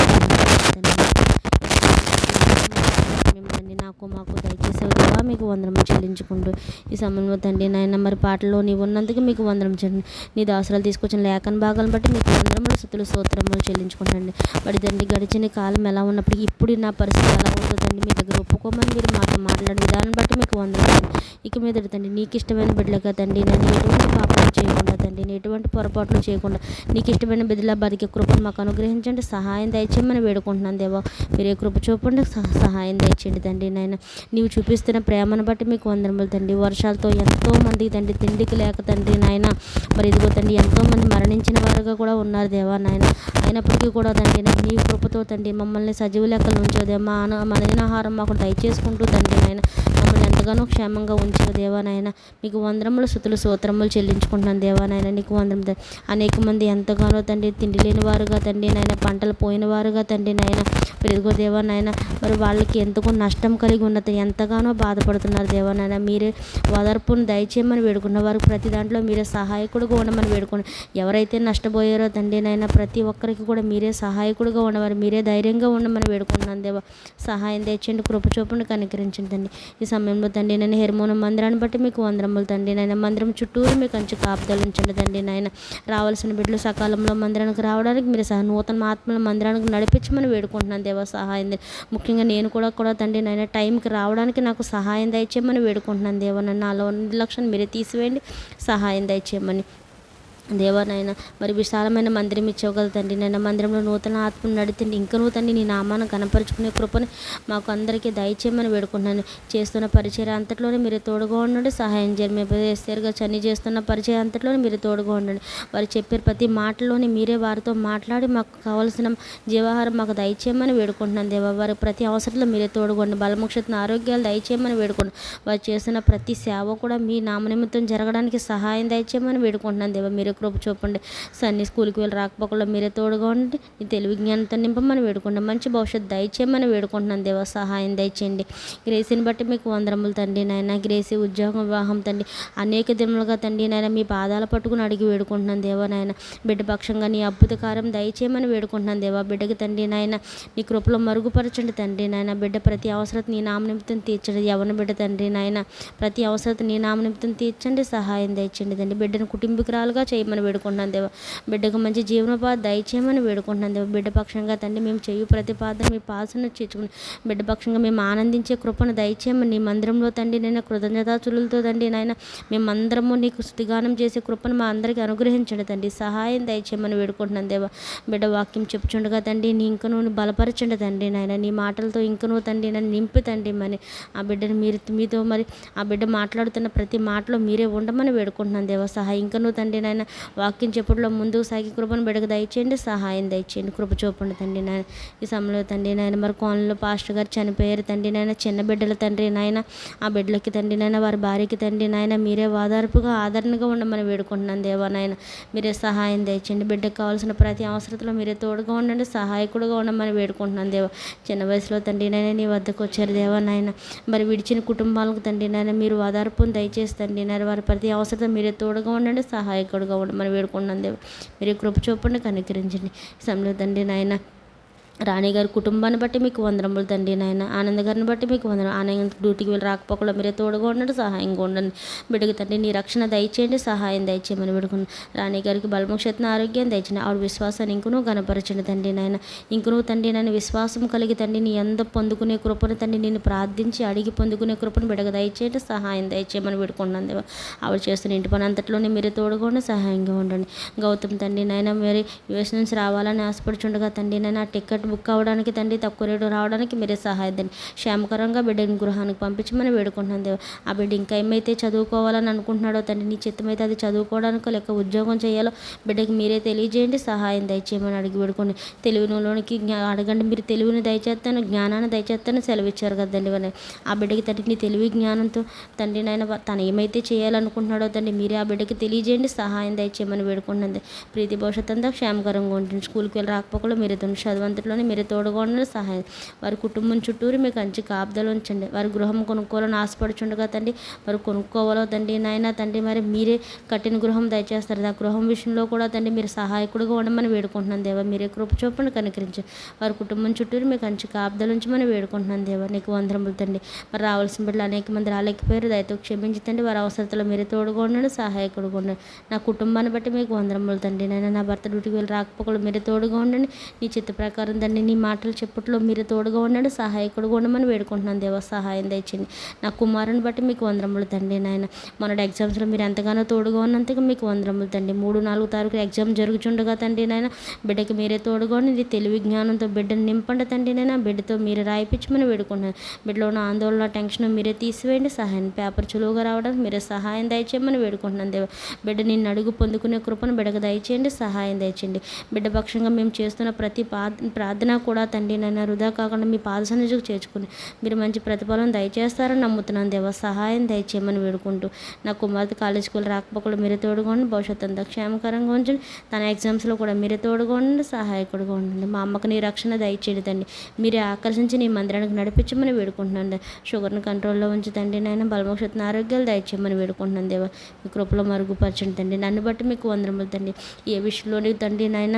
మిమ్మల్ని నాకు మాకు దయచేసేవి దేవా. మీకు వందరములు చెల్లించుకుంటూ ఈ సమయంలో తండ్రి నాయన మరి పాటలో నీవు ఉన్నందుకు మీకు వందరం చేయండి. నీ దాసురాలు తీసుకొచ్చిన లేఖన భాగాలను బట్టి మీకు వందరములు స్తుతులు స్తోత్రములు చెల్లించుకుంటండి. మరి తండ్రి గడిచిన కాలం ఎలా ఉన్నప్పటికీ ఇప్పుడు నా పరిస్థితి ఎలా ఉంటుందండి మీ దగ్గర ఒప్పుకోమని మీరు మాతో మాట్లాడే విధానం బట్టి మీకు వందరం. ఇక మీద తండ్రి నీకు ఇష్టమైన బిడ్డలుగా తండ్రి నేను ఎటువంటి పాపాలు చేయకుండా తండ్రి నేను ఎటువంటి పొరపాట్లు చేయకుండా నీకు ఇష్టమైన బిడ్డలా బతికే కృపను మాకు అనుగ్రహించండి. సహాయం దయచేయమని వేడుకుంటున్నాను దేవా. మీరే కృప చూపండి, సహాయం దయచేయండి తండ్రి. నాయన నీవు చూపిస్తున్న ప్రేమను బట్టి మీకు వందరములు తండ్రి. వర్షాలతో ఎంతో మందికి తండ్రి తిండికి లేక తండ్రి నాయన మరి ఇదిగో తండ్రి ఎంతోమంది మరణించిన వారుగా కూడా ఉన్నారు దేవా నాయన. అయినప్పటికీ కూడా తండ్రి నీ కృపతో తండ్రి మమ్మల్ని సజీవ లెక్కలు ఉంచోదే. మన దినాహారం మాకు దయచేసుకుంటూ తండ్రి నాయన మమ్మల్ని ఎంతగానో క్షేమంగా ఉంచవు దేవా నాయన. మీకు వందరములు స్తుతులు స్తోత్రములు చెల్లించుకుంటున్నాను దేవా నాయన. నీకు వందరం. అనేక మంది ఎంతగానో తండ్రి తిండి లేని వారుగా తండ్రి నాయన, పంటలు పోయిన వారుగా తండ్రి నాయన మరి ఇదిగో దేవా నాయన మరి వాళ్ళకి ఎంతకో నష్టం కలిగి ఉన్నది ఎంతగానో బాధపడుతున్నారు దేవా నాయన. మీరే ఓదార్పును దయచేయమని వేడుకున్న వారికి ప్రతి దాంట్లో మీరే సహాయకుడుగా ఉండమని వేడుకుని ఎవరైతే నష్టపోయారో తండ్రి నాయన ప్రతి ఒక్కరికి కూడా మీరే సహాయకుడుగా ఉండమని మీరే ధైర్యంగా ఉండమని వేడుకున్నాను దేవా. సహాయం తెచ్చండి, కృప చూపండి, కనికరించండి తండ్రి. ఈ సమయంలో తండ్రి నేను హెర్మోను మందిరాన్ని బట్టి మీకు వందరములు తండ్రి నాయన. మందిరం చుట్టూరు మీకు కంచి కాపుదలు ఉంచండి తండ్రి నాయన. రావాల్సిన బిడ్డలు సకాలంలో మందిరానికి రావడానికి మీరు నూతన ఆత్మల మందిరానికి నడిపించమని వేడుకుంటున్నాను దేవా. సహాయం ముఖ్యంగా నేను కూడా తండ్రి నాయన టైంకి రావడానికి నాకు సహాయం దయచేయమని వేడుకుంటున్నాను దేవా. నాలో నిర్లక్ష్యాన్ని మీరే తీసివేయండి, సహాయం దయచేయమని దేవా నాయన. మరి విశాలమైన మందిరం ఇచ్చావు కదా తండ్రి నాయన. మందిరంలో నూతన ఆత్మను నడితండి ఇంకనూ తండ్రి నీ నామాన్ని కనపరుచుకునే కృపని మాకు అందరికీ దయచేయమని వేడుకుంటున్నాను. చేస్తున్న పరిచయం అంతట్లోనే మీరు తోడుగా ఉండండి, సహాయం చేయండి. మేము ఎస్తేరుగా చని చేస్తున్న పరిచయం అంతట్లోనే మీరు తోడుగా ఉండండి. వారు చెప్పే ప్రతి మాటలోని మీరే వారితో మాట్లాడి మాకు కావాల్సిన జీవాహారం మాకు దయచేయమని వేడుకుంటున్నాను దేవా. వారి ప్రతి అవసరంలో మీరే తోడుకోండి, బలముక్షతను ఆరోగ్యాలు దయచేయమని వేడుకోండి. వారు చేస్తున్న ప్రతి సేవ కూడా మీ నామనిమిత్తం జరగడానికి సహాయం దయచేయమని వేడుకుంటున్నాను దేవా. మీరే కృప చూపండి. సన్ని స్కూల్కి వెళ్ళి రాకపోకల్లో మీరే తోడుగా ఉండి నీ తెలివి జ్ఞానంతో నింపమని వేడుకుంటాం. మంచి భవిష్యత్తు దయచేయమని వేడుకుంటున్నాను దేవా. సహాయం దయచేయండి. గ్రేసీని బట్టి మీకు వందరములు తండ్రి నాయన. గ్రేసీ ఉద్యోగం వివాహం తండ్రి అనేక దినములుగా తండ్రి నాయన మీ పాదాల పట్టుకుని అడిగి వేడుకుంటున్నాను దేవా నాయన. బిడ్డ పక్షంగా నీ అద్భుత కార్యం దయచేయమని వేడుకుంటున్నాను దేవా. బిడ్డకి తండ్రి నాయన నీ కృపలో మరుగుపరచండి తండ్రి నాయన. బిడ్డ ప్రతి అవసరత నీ నామ నిమిత్తం తీర్చండి. యవన బిడ్డ తండ్రి నాయన ప్రతి అవసరత నీ నామ నిమిత్తం తీర్చండి, సహాయం దయచేయండి తండ్రి. బిడ్డను కుటుంబీకురాలుగా చేయ వేయమని వేడుకుంటున్నాను దేవా. బిడ్డకు మంచి జీవనోపాధి దయచేయమని వేడుకుంటున్నాను దేవా. బిడ్డ పక్షంగా తండ్రి మేము చేయు ప్రతిపాదన మీ పాసన చేర్చుకుని బిడ్డ పక్షంగా మేము ఆనందించే కృపను దయచేయమని నీ మందిరంలో తండ్రి నైనా కృతజ్ఞతాచులతో తండ్రి నాయన మేమందరము నీకు స్తుతిగానం చేసే కృపను మా అందరికీ అనుగ్రహించండి తండ్రి. సహాయం దయచేయమని వేడుకుంటున్నాను దేవా. బిడ్డ వాక్యం చెప్పుచుండగా తండ్రి నీ ఇంకను బలపరచండి తండ్రి నాయన. నీ మాటలతో ఇంకను తండ్రి నన్ను నింపు తండ్రి. మరి ఆ బిడ్డను మీతో మరి ఆ బిడ్డ మాట్లాడుతున్న ప్రతి మాటలో మీరే ఉండమని వేడుకుంటున్నాను దేవా. సహాయం ఇంకను తండ్రి నాయన వాక్యం చెప్పుడులో ముందుకు సాగి కృపను బిడ్డకు దయచేయండి. సహాయం దయచేయండి. కృప చూపండి తండ్రి నాయన. ఈ సమయంలో తండ్రి నాయన మరి కోనలో పాస్టర్ గారు చనిపోయారు తండ్రి నాయన. చిన్న బిడ్డల తండ్రి నాయన ఆ బిడ్డలకి తండ్రి నాయన వారి భార్యకి తండ్రి నాయన మీరే ఆధారపుగా ఆదరణగా ఉండమని వేడుకుంటున్నాను దేవా నాయన. మీరే సహాయం దయచేయండి. బిడ్డకు కావాల్సిన ప్రతి అవసరతలో మీరే తోడుగా ఉండండి. సహాయకుడుగా ఉండమని వేడుకుంటున్నాను దేవా. చిన్న వయసులో తండ్రి నాయన నీ వద్దకు వచ్చారు దేవా నాయన. మరి విడిచిన కుటుంబాలకు తండ్రి నాయన మీరు ఆధారపుని దయచేసి తండ్రి నాయన వారి ప్రతి అవసరత మీరే తోడుగా ఉండండి. సహాయకుడుగా ఉండమని వేడుకుంటున్నాను దేవా. మీరే కృప చూపండి, కనికరించండి. ఈ సమయంలో తండ్రి నాయన రాణి గారి కుటుంబాన్ని బట్టి మీకు వందనములు తండ్రి నాయన. ఆనంద గారిని బట్టి మీకు వందనం. ఆనంద డ్యూటీకి వెళ్ళి రాకపోకలో మీరే తోడుగా ఉండండి. సహాయంగా ఉండండి. బిడ్డకి తండ్రి నీ రక్షణ దయచేయండి. సహాయం దయచేయమని వేడుకున్నాను. రాణి గారికి బలముక్షేత్న ఆరోగ్యం దయచేయండి. ఆవిడ విశ్వాసాన్ని ఇంకనూ గణపరచండి తండ్రి నాయన. ఇంకనూ తండ్రి నాయన విశ్వాసం కలిగి తండ్రి నీ అంద పొందుకునే కృపను తండ్రి నేను ప్రార్థించి అడిగి పొందుకునే కృపను బిడ్డకు దయచేయండి. సహాయం దయచేయమని వేడుకున్నాను దేవా. ఆవిడ చేస్తున్న ఇంటి పని అంతట్లోనే మీరే తోడుగా ఉండి సహాయంగా ఉండండి. గౌతమ్ తండ్రి నాయన మరి యుఎస్ నుంచి రావాలని ఆశపడుచుండగా తండ్రి నాయన టికెట్ బుక్ అవ్వడానికి తండ్రి తక్కువ రేటు రావడానికి మీరే సహాయం తండ్రి. క్షేమకరంగా బిడ్డని గృహానికి పంపించమని వేడుకుంటున్నాను దేవా. ఆ బిడ్డ ఇంకా ఏమైతే చదువుకోవాలని అనుకుంటున్నాడో తండ్రి నీ చిత్తమైతే అది చదువుకోవడానికో లేక ఉద్యోగం చేయాలో బిడ్డకి మీరే తెలియజేయండి. సహాయం దయచేయమని అడిగి వేడుకోండి. తెలివిలోనికి అడగండి. మీరు తెలివిని దయచేస్తాను, జ్ఞానాన్ని దయచేస్తాను సెలవిచ్చారు కదండి. ఆ బిడ్డకి తండ్రి నీ తెలివి జ్ఞానంతో తండ్రి నాయన తను ఏమైతే చేయాలనుకుంటున్నాడో తండ్రి మీరే ఆ బిడ్డకి తెలియజేయండి. సహాయం దయచేయమని వేడుకుంటున్నది. ప్రీతి భవిష్యత్ అంతా క్షేమకరంగా ఉంటుంది. స్కూల్కి వెళ్ళి రాకపోకలో మీరే చదువంతట్లోనే మీరే తోడుగా ఉండండి. సహాయం వారి కుటుంబం చుట్టూరు మీకు కంచి కాపుదలు ఉంచండి. వారి గృహం కొనుక్కోవాలని ఆశపడుచుండగా తండ్రి వారు కొనుక్కోవాలో తండ్రి నాయన తండ్రి మరి మీరే కట్టిన గృహం దయచేస్తారు. ఆ గృహం విషయంలో కూడా తండ్రి మీరు సహాయకుడిగా ఉండమని వేడుకుంటున్నాను దేవా. మీరే కృప చూపండి, కనికరించి వారి కుటుంబం చుట్టూరు మీకు కంచి కాపుదలు ఉంచమని వేడుకుంటున్నాను దేవా. నీకు వందనములు తండ్రి. మరి రావాల్సిన బిడ్డలు అనేక మంది రాలేకపోయారు. దయతో క్షమించి తండ్రి వారి అవసరతలో మీరే తోడుగా ఉండండి. సహాయకుడిగా ఉండండి. నా కుటుంబాన్ని బట్టి మీకు వందనములు తండ్రి నాయన. నా భర్త డ్యూటీకి వెళ్ళి రాకపోకలు మీరే తోడుగా ఉండండి. నీ చిత్త ప్రకారం తండ్రి నీ మాటలు చెప్పుట్లో మీరు తోడుగా ఉండండి. సహాయకుడుగా ఉండమని వేడుకుంటున్నాను దేవా. సహాయం దయచేయండి. నా కుమారుని బట్టి మీకు వందనములు తండ్రి నాయన. మొన్నటి ఎగ్జామ్స్లో మీరు ఎంతగానో తోడుగా ఉన్నందుకు మీకు వందనములు తండ్రి. 3-4 తారీఖు ఎగ్జామ్ జరుగుచుండగా తండ్రి నాయన బిడ్డకి మీరే తోడుగా ఉండి తెలివి జ్ఞానంతో బిడ్డను నింపండి తండ్రి నాయన. బిడ్డతో మీరు రాయిపించమని వేడుకుంటున్నాను. బిడ్డలో ఉన్న ఆందోళన టెన్షన్ మీరే తీసివేయండి. సహాయం పేపర్ చులువుగా రావడానికి మీరే సహాయం దయచేయమని వేడుకుంటున్నాను దేవా. బిడ్డ నిన్ను అడుగు పొందుకునే కృపను బిడ్డకు దయచేయండి. సహాయం దయచేయండి. బిడ్డ పక్షంగా మేము చేస్తున్న ప్రతి ప్రార్థన కూడా తండ్రి నాయన వృధా కాకుండా మీ పాద సన్నిధికి చేర్చుకుని మీరు మంచి ప్రతిఫలం దయచేస్తారని నమ్ముతున్నాను దేవా. సహాయం దయచేయమని వేడుకుంటూ నా కుమార్తె కాలేజీకి వెళ్ళి రాకపోకలు మీరే తోడుగా ఉండి భవిష్యత్తు అంతా క్షేమకరంగా ఉంచండి. తన ఎగ్జామ్స్లో కూడా మీరే తోడుగా ఉండండి. సహాయకుడుగా ఉండండి. మా అమ్మకు నీ రక్షణ దయచేయండి తండ్రి. మీరే ఆకర్షించి నీ మందిరానికి నడిపించమని వేడుకుంటున్నాను. షుగర్ని కంట్రోల్లో ఉంచి తండ్రి నాయన బలమోక్షత్న ఆరోగ్యాలు దయచేయమని వేడుకుంటున్నాను దేవా. మీ కృపలో మరుగుపరచండి తండ్రి. నన్ను బట్టి మీకు వందనములు తండ్రి. ఏ విషయంలోని తండ్రి నాయన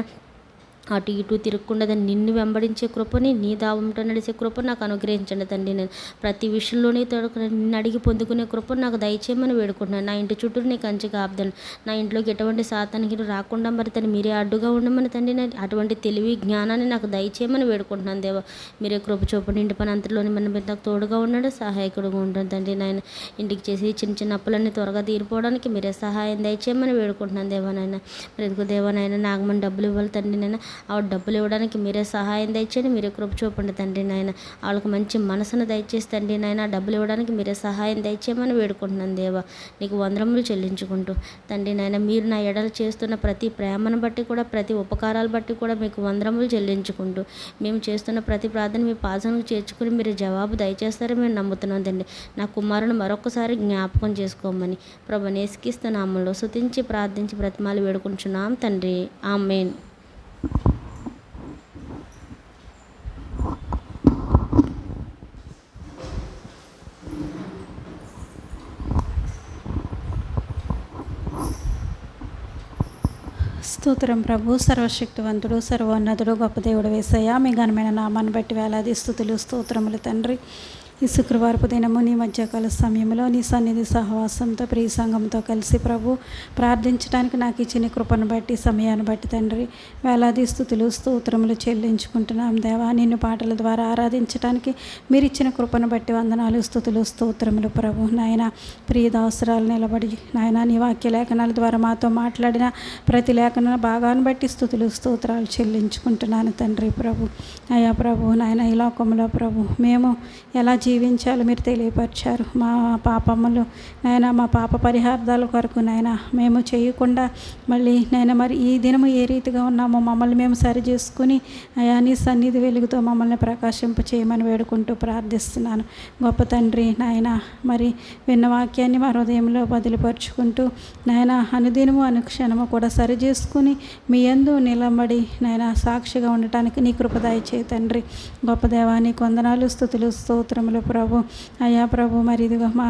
అటు ఇటు తిరగకుండా నిన్ను వెంబడించే కృపని నీ దావంతో నడిచే కృప నాకు అనుగ్రహించండి తండ్రి. నేను ప్రతి విషయంలోనే నిన్ను అడిగి పొందుకునే కృపను నాకు దయచేయమని వేడుకుంటున్నాను. నా ఇంటి చుట్టూ నీ కంచి కాపుదలను నా ఇంట్లోకి ఎటువంటి సాతానికి రాకుండా మరి తను మీరే అడ్డుగా ఉండమని తండ్రి. అటువంటి తెలివి జ్ఞానాన్ని నాకు దయచేయమని వేడుకుంటున్నాను దేవా. మీరే కృప చూపండి. ఇంటి పని అంతలోని మన నాకు తోడుగా ఉన్నాడు. సహాయకుడుగా ఉంటాను తండ్రి నాయన. ఇంటికి చేసి చిన్న చిన్న అప్పులన్నీ త్వరగా తీరిపోవడానికి మీరే సహాయం దయచేయమని వేడుకుంటున్నాను దేవా నాయన. మరి ఎందుకు దేవా నాయన నాగమని డబ్బులు ఇవ్వాలి తండ్రి నాయన. ఆవిడ డబ్బులు ఇవ్వడానికి మీరే సహాయం దయచేయండి. మీరే కృప చూపండి తండ్రి నాయన. వాళ్ళకి మంచి మనసును దయచేసి తండ్రి నాయన డబ్బులు ఇవ్వడానికి మీరే సహాయం దయచేయమని వేడుకుంటున్నాను దేవా. నీకు వందనములు చెల్లించుకుంటూ తండ్రి నాయన మీరు నా ఎడలు చేస్తున్న ప్రతి ప్రేమను బట్టి కూడా ప్రతి ఉపకారాలు బట్టి కూడా మీకు వందనములు చెల్లించుకుంటూ మేము చేస్తున్న ప్రతి ప్రార్థన మీ పాదములకు చేర్చుకుని మీరు జవాబు దయచేస్తారని మేము నమ్ముతున్నాం తండ్రి. నా కుమారుని మరొకసారి జ్ఞాపకం చేసుకోమని ప్రభువైన యేసుక్రీస్తు నామములో స్తుతించి ప్రార్థించి బ్రతిమాలి వేడుకుంటున్నాం తండ్రి. ఆమేన్. స్తోత్రం ప్రభు. సర్వశక్తివంతుడు, సర్వోన్నతుడు, గొప్ప దేవుడు యేసయ్య, మీ ఘనమైన నామాన్ని బట్టి వేలాది స్తుతులు స్తోత్రములు తండ్రి. ఈ శుక్రవారపు దినము నీ మధ్యకాల సమయంలో నీ సన్నిధి సహవాసంతో ప్రియ సంఘంతో కలిసి ప్రభు ప్రార్థించడానికి నాకు ఇచ్చిన కృపను బట్టి సమయాన్ని బట్టి తండ్రి వేలాది స్తుతులు స్తోత్రములు చెల్లించుకుంటున్నాం దేవా. నిన్ను పాటల ద్వారా ఆరాధించడానికి మీరు ఇచ్చిన కృపను బట్టి వందనాలు స్తుతులు స్తోత్రములు ప్రభు. నాయన ప్రియ దాసరాలు నిలబడి నాయన నీ వాక్య లేఖనాల ద్వారా మాతో మాట్లాడిన ప్రతి లేఖన భాగాన్ని బట్టి స్తుతులు స్తోత్రాలు చెల్లించుకుంటున్నాను తండ్రి ప్రభు. అయ్యా ప్రభు నాయన ఈ లోకంలో ప్రభు మేము ఎలా జీవించాలో మీరు తెలియపరిచారు. మా పాపములు నాయన మా పాప పరిహార్థాల కొరకు నాయన మేము చేయకుండా మళ్ళీ నాయన మరి ఈ దినము ఏ రీతిగా ఉన్నామో మమ్మల్ని మేము సరి చేసుకుని అయా నీ సన్నిధి వెలుగుతో మమ్మల్ని ప్రకాశింప చేయమని వేడుకుంటూ ప్రార్థిస్తున్నాను. గొప్ప తండ్రి నాయన మరి విన్న వాక్యాన్ని మా హృదయంలో బదిలిపరుచుకుంటూ నాయన అనుదినము అనుక్షణము కూడా సరి చేసుకుని మీ యందు నిలబడి నాయన సాక్షిగా ఉండటానికి నీ కృపదాయ చేయ తండ్రి. గొప్ప దేవానికి వందనాలు స్తుతులు స్తోత్రములు ప్రభు. అయ్యా ప్రభు మరి ఇదిగో మా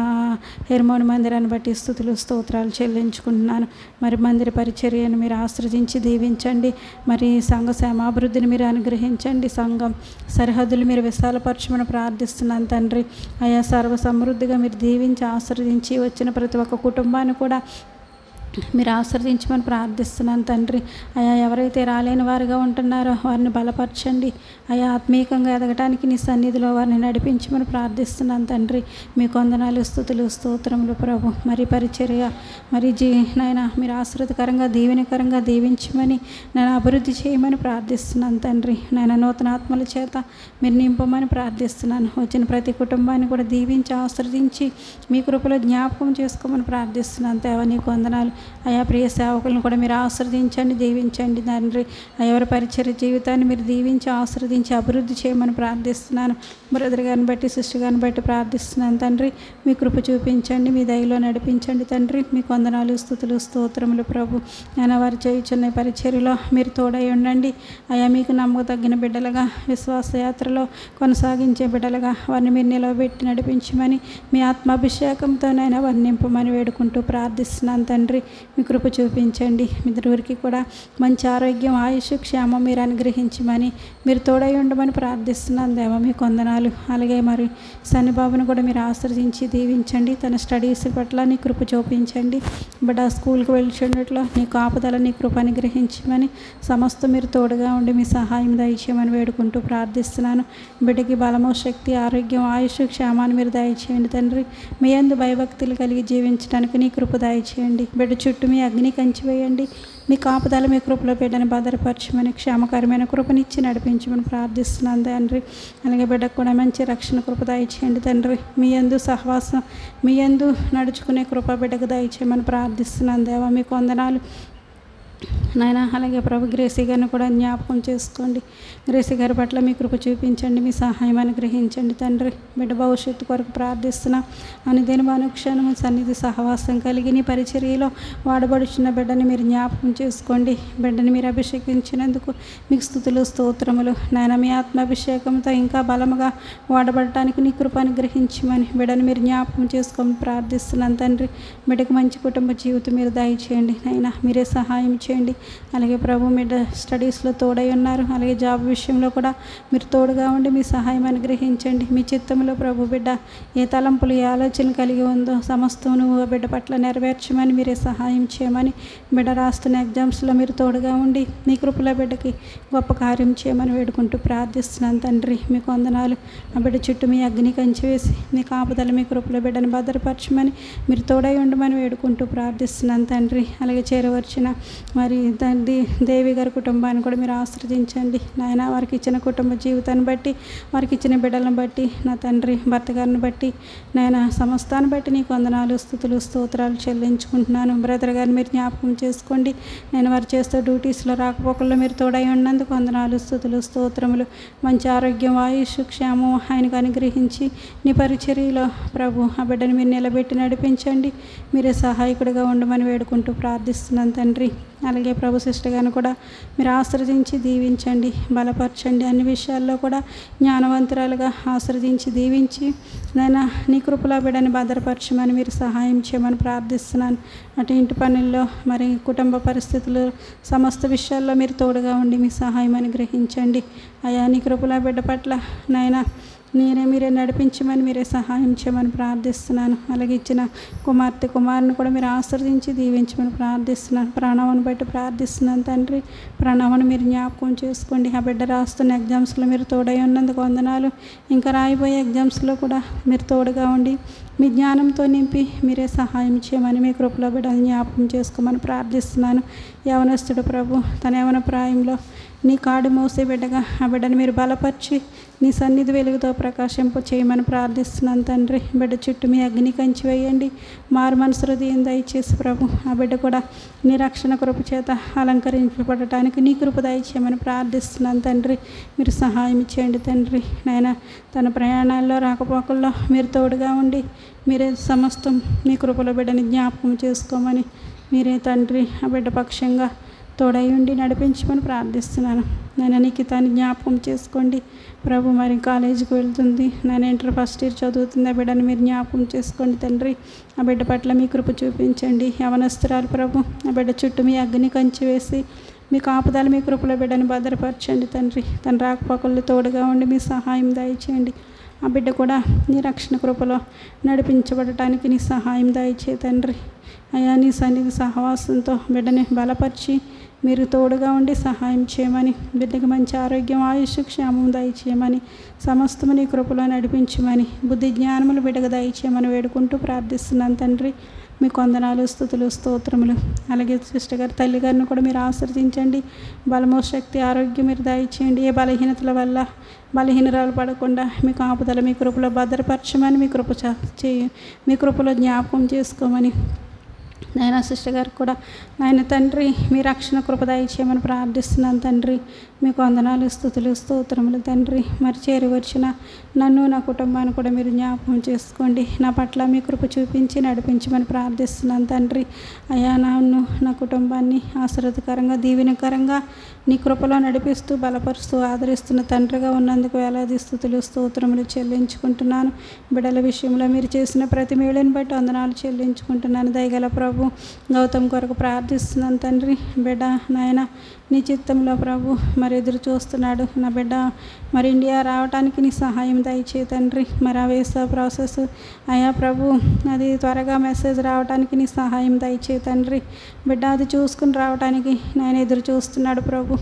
హెర్మోన్ మందిరాన్ని బట్టి స్తుతులు స్తోత్రాలు చెల్లించుకుంటున్నాను. మరి మందిర పరిచర్యను మీరు ఆశ్రదించి దీవించండి. మరి సంఘ క్షేమాభివృద్ధిని మీరు అనుగ్రహించండి. సంఘం సరిహద్దులు మీరు విశాలపరచమని ప్రార్థిస్తున్నాను తండ్రి. అయ్యా సర్వ సమృద్ధిగా మీరు దీవించి ఆశ్రదించి వచ్చిన ప్రతి ఒక్క కుటుంబాన్ని కూడా మీరు ఆశ్రదించమని ప్రార్థిస్తున్నాను తండ్రి. అయా ఎవరైతే రాలేని వారుగా ఉంటున్నారో వారిని బలపరచండి. అయా ఆత్మీయంగా ఎదగటానికి నీ సన్నిధిలో వారిని నడిపించమని ప్రార్థిస్తున్నాను తండ్రి. మీ వందనాలు స్తుతులు స్తోత్రములు ప్రభు. మరి పరిచర్య మరి నాయన మీరు ఆశ్రితకరంగా దీవెనకరంగా దీవించమని నేను అభివృద్ధి చేయమని ప్రార్థిస్తున్నాను తండ్రి. నాయన నూతన ఆత్మల చేత మీరు నింపమని ప్రార్థిస్తున్నాను. వచ్చిన ప్రతి కుటుంబాన్ని కూడా దీవించి ఆశ్రదించి మీ కృపలో జ్ఞాపకం చేసుకోమని ప్రార్థిస్తున్నాను దేవా. నీకు వందనాలు. అయా ప్రియ సేవకులను కూడా మీరు ఆశ్రదించండి దీవించండి తండ్రి. ఎవరి పరిచర్య జీవితాన్ని మీరు దీవించి ఆశ్రదించి అభివృద్ధి చేయమని ప్రార్థిస్తున్నాను. బ్రదర్ గారిని బట్టి సిస్టర్ గారిని బట్టి ప్రార్థిస్తున్నాను తండ్రి. మీ కృప చూపించండి, మీ దయలో నడిపించండి తండ్రి. మీకు వందనాలు స్తుతులు స్తోత్రములు ప్రభు. నేను వారు చేయుచున్న పరిచర్యలో మీరు తోడై ఉండండి. అయా మీకు నమ్మక తగ్గిన బిడ్డలుగా విశ్వాసయాత్రలో కొనసాగించే బిడ్డలుగా వారిని మీరు నిలవబెట్టి నడిపించమని మీ ఆత్మాభిషేకంతోనైనా వారిని నింపమని వేడుకుంటూ ప్రార్థిస్తున్నాను తండ్రి. మీ కృప చూపించండి. మీ ఇద్దరికి కూడా మంచి ఆరోగ్యం ఆయుష్ క్షేమం మీరు అనుగ్రహించమని మీరు తోడై ఉండమని ప్రార్థిస్తున్నాను దేవా. మీకు వందనాలు. అలాగే మరి సన్నిబాబును కూడా మీరు ఆశ్రదించి దీవించండి. తన స్టడీస్ పట్ల నీ కృప చూపించండి. బిడ్డ స్కూల్కి వెళ్ళినట్లు నీ కాపుదల నీ కృప అనుగ్రహించమని సమస్త మీరు తోడుగా ఉండి మీ సహాయం దయచేయమని వేడుకుంటూ ప్రార్థిస్తున్నాను. బిడ్డకి బలము శక్తి ఆరోగ్యం ఆయుష్ క్షేమాన్ని మీరు దయచేయండి తండ్రి. మీ యందు భయభక్తులు కలిగి జీవించడానికి నీ కృప దయచేయండి. బిడ్డ చుట్టూ మీ అగ్ని కంచి వేయండి. మీ కాపుదల మీ కృపలో బిడ్డని భద్రపరచమని క్షేమకరమైన కృపనిచ్చి నడిపించమని ప్రార్థిస్తున్నాను తండ్రి. అలాగే బిడ్డకు కూడా మంచి రక్షణ కృప దయచేయండి తండ్రి. మీ యందు సహవాసం మీ యందు నడుచుకునే కృప బిడ్డకు దయచేయమని ప్రార్థిస్తున్నాను దేవా. మీకు వందనాలు నాయన. అలాగే ప్రభు గ్రేసీ గారిని కూడా జ్ఞాపకం చేసుకోండి. గ్రేసీ గారి పట్ల మీ కృప చూపించండి, మీ సహాయం అనుగ్రహించండి తండ్రి. బిడ్డ భవిష్యత్తు కొరకు ప్రార్థిస్తున్నా అనుదిన అనుక్షణము సన్నిధి సహవాసం కలిగి నీ పరిచర్యలో వాడబడుచున్న బిడ్డని మీరు జ్ఞాపకం చేసుకోండి. బిడ్డని మీరు అభిషేకించినందుకు మీకు స్తుతులు స్తోత్రములు నాయన. మీ ఆత్మాభిషేకంతో ఇంకా బలముగా వాడబడటానికి నీ కృప అనుగ్రహించమని బిడ్డని మీరు జ్ఞాపకం చేసుకోమని ప్రార్థిస్తున్నాను తండ్రి. బిడ్డకు మంచి కుటుంబ జీవితం మీరు దయచేయండి నాయన. మీరే సహాయం చేయండి. అలాగే ప్రభు మీరు స్టడీస్లో తోడై ఉన్నారు. అలాగే జాబ్ విషయంలో కూడా మీరు తోడుగా ఉండి మీ సహాయం అనుగ్రహించండి. మీ చిత్తంలో ప్రభు బిడ్డ ఏ తలంపులు ఏ ఆలోచన కలిగి ఉందో సమస్తం నువ్వు బిడ్డ పట్ల నెరవేర్చమని మీరే సహాయం చేయమని బిడ్డ రాస్తున్న ఎగ్జామ్స్లో మీరు తోడుగా ఉండి మీ కృపలో బిడ్డకి గొప్ప కార్యం చేయమని వేడుకుంటూ ప్రార్థిస్తున్నాను తండ్రి. మీకు వందనాలు. ఆ బిడ్డ చుట్టూ మీ అగ్ని కంచి వేసి మీ కాపుదల మీ కృపలో బిడ్డని భద్రపరచమని మీరు తోడై ఉండమని వేడుకుంటూ ప్రార్థిస్తున్నాను తండ్రి. అలాగే చేరవచ్చిన మరి తండ్రి దేవి గారి కుటుంబాన్ని కూడా మీరు ఆశ్రదించండి నాయన. వారికి ఇచ్చిన కుటుంబ జీవితాన్ని బట్టి వారికి ఇచ్చిన బిడ్డలను బట్టి నా తండ్రి భర్త గారిని బట్టి నాయన సమస్తాన్ని బట్టి నీకు వందనాలు స్తుతులు స్తోత్రాలు చెల్లించుకుంటున్నాను. బ్రదర్ గారిని మీరు జ్ఞాపకం చేసుకోండి. నేను వారు చేస్తూ డ్యూటీస్లో రాకపోకల్లో మీరు తోడై ఉన్నందుకు వందనాలు స్తుతులు స్తోత్రములు. మంచి ఆరోగ్యం ఆయుష్ క్షేమం ఆయనకు అనుగ్రహించి నీ పరిచర్యలో ప్రభు ఆ బిడ్డని మీరు నిలబెట్టి నడిపించండి. మీరే సహాయకుడిగా ఉండమని వేడుకుంటూ ప్రార్థిస్తున్నాను తండ్రి. అలాగే ప్రభు సిస్టర్ గారిని కూడా మీరు ఆశ్రదించి దీవించండి, బలపరచండి. అన్ని విషయాల్లో కూడా జ్ఞానవంతురాలుగా ఆశ్రదించి దీవించి నాయన నీ కృపలో బిడ్డని భద్రపరచమని మీరు సహాయం చేయమని ప్రార్థిస్తున్నాను. అటు ఇంటి పనుల్లో మరి కుటుంబ పరిస్థితులు సమస్త విషయాల్లో మీరు తోడుగా ఉండి మీ సహాయం అనుగ్రహించండి. అయా నీ కృపలో బిడ్డ పట్ల నాయన మీరే నడిపించమని, మీరే సహాయం చేయమని ప్రార్థిస్తున్నాను. అలాగే ఇచ్చిన కుమారుని కూడా మీరు ఆశీర్వదించి దీవించమని ప్రార్థిస్తున్నాను. ప్రణామను బట్టి ప్రార్థిస్తున్నాను తండ్రి. ప్రణామను మీరు జ్ఞాపకం చేసుకోండి. ఆ బిడ్డ రాస్తున్న ఎగ్జామ్స్లో మీరు తోడై ఉన్నందుకు వందనాలు. ఇంకా రాయిపోయే ఎగ్జామ్స్లో కూడా మీరు తోడుగా ఉండి మీ జ్ఞానంతో నింపి మీరే సహాయం చేయమని, మీ కృపలో బిడ్డని జ్ఞాపకం చేసుకోమని ప్రార్థిస్తున్నాను. యవనస్తుడు ప్రభు తన యవన ప్రాయంలో నీ కాడు మోసే బిడ్డగా ఆ బిడ్డను మీరు బలపరిచి నీ సన్నిధి వెలుగుతో ప్రకాశింప చేయమని ప్రార్థిస్తున్నాను తండ్రి. బిడ్డ చుట్టూ మీ అగ్ని కంచి వేయండి. మారు మనసు హృదయం దయచేసి ప్రభు ఆ బిడ్డ కూడా నీ రక్షణ కృప చేత అలంకరించబడటానికి నీ కృప దయచేయమని ప్రార్థిస్తున్నాను తండ్రి. మీరు సహాయం చేయండి తండ్రి. నాయన తన ప్రయాణాల్లో రాకపోకల్లో మీరు తోడుగా ఉండి మీరే సమస్తం మీ కృపలో బిడ్డని జ్ఞాపకం చేసుకోమని, మీరే తండ్రి ఆ బిడ్డ పక్షంగా తోడై ఉండి నడిపించమని ప్రార్థిస్తున్నాను. నేను నిఖితాన్ని జ్ఞాపకం చేసుకోండి ప్రభు. మరి కాలేజీకి వెళ్తుంది, నేను ఇంటర్ ఫస్ట్ ఇయర్ చదువుతుంది. ఆ బిడ్డను మీరు జ్ఞాపకం చేసుకోండి తండ్రి. ఆ బిడ్డ పట్ల మీ కృప చూపించండి. యవనస్తురాలు ప్రభు ఆ బిడ్డ చుట్టూ మీ అగ్ని కంచి వేసి మీ కాపుదల మీ కృపలో బిడ్డను భద్రపరచండి తండ్రి. తన రాకపోకళ్ళు తోడుగా ఉండి మీ సహాయం దయచేయండి. ఆ బిడ్డ కూడా నీ రక్షణ కృపలో నడిపించబడటానికి నీ సహాయం దయచే తండ్రి. అయ్యా నీ సన్నిధి సహవాసంతో బిడ్డని బలపరిచి మీరు తోడుగా ఉండి సహాయం చేయమని, బిడ్డకి మంచి ఆరోగ్యం, ఆయుష్, క్షేమం దయచేయమని, సమస్తము నీ కృపలో నడిపించమని, బుద్ధి జ్ఞానములు బిడ్డకు దయచేయమని వేడుకుంటూ ప్రార్థిస్తున్నాను తండ్రి. మీ వందనాలు, స్తుతులు, స్తోత్రములు. అలాగే సిస్టర్ గారు తల్లి గారిని కూడా మీరు ఆశీర్వదించండి. బలమో శక్తి ఆరోగ్యం మీరు దయచేయండి. ఏ బలహీనతల వల్ల బలహీనరాలు పడకుండా మీ కాపుదల మీ కృపలో భద్రపరచమని, మీ కృపలో జ్ఞాపకం చేసుకోమని, నాయన సిస్టర్ గారికి కూడా నాయన తండ్రి మీ రక్షణ కృప దయచేయమని ప్రార్థిస్తున్నాను తండ్రి. మీకు వందనాలు, స్తుతులు, స్తోత్రములు తండ్రి. మరి చేరి వచ్చిన నన్ను నా కుటుంబాన్ని కూడా మీరు జ్ఞాపకం చేసుకోండి. నా పట్ల మీ కృప చూపించి నడిపించమని ప్రార్థిస్తున్నాను తండ్రి. అయ్యా నన్ను నా కుటుంబాన్ని ఆశీర్వాదకరంగా దీవెనకరంగా నీ కృపలో నడిపిస్తూ బలపరుస్తూ ఆదరిస్తున్న తండ్రిగా ఉన్నందుకు వేలాది స్తుతులు, స్తోత్రములు చెల్లించుకుంటున్నాను. బిడ్డల విషయంలో మీరు చేసిన ప్రతి మేలుని బట్టి వందనాలు చెల్లించుకుంటున్నాను. దయగల ప్రభు గౌతమ్ కొరకు ప్రార్థిస్తున్నాను తండ్రి. బిడ్డ నాయన నీ చిత్తంలో ప్రభు మరి ఎదురు చూస్తున్నాడు. నా బిడ్డ మరి ఇండియా రావడానికి నీ సహాయం దయచే తండ్రి. మరి ఆ వీసా ప్రాసెస్ అయ్యా ప్రభు అది త్వరగా మెసేజ్ రావడానికి నీ సహాయం దయచే తండ్రి. బిడ్డ అది చూసుకుని రావడానికి నేను ఎదురు చూస్తున్నాడు ప్రభు.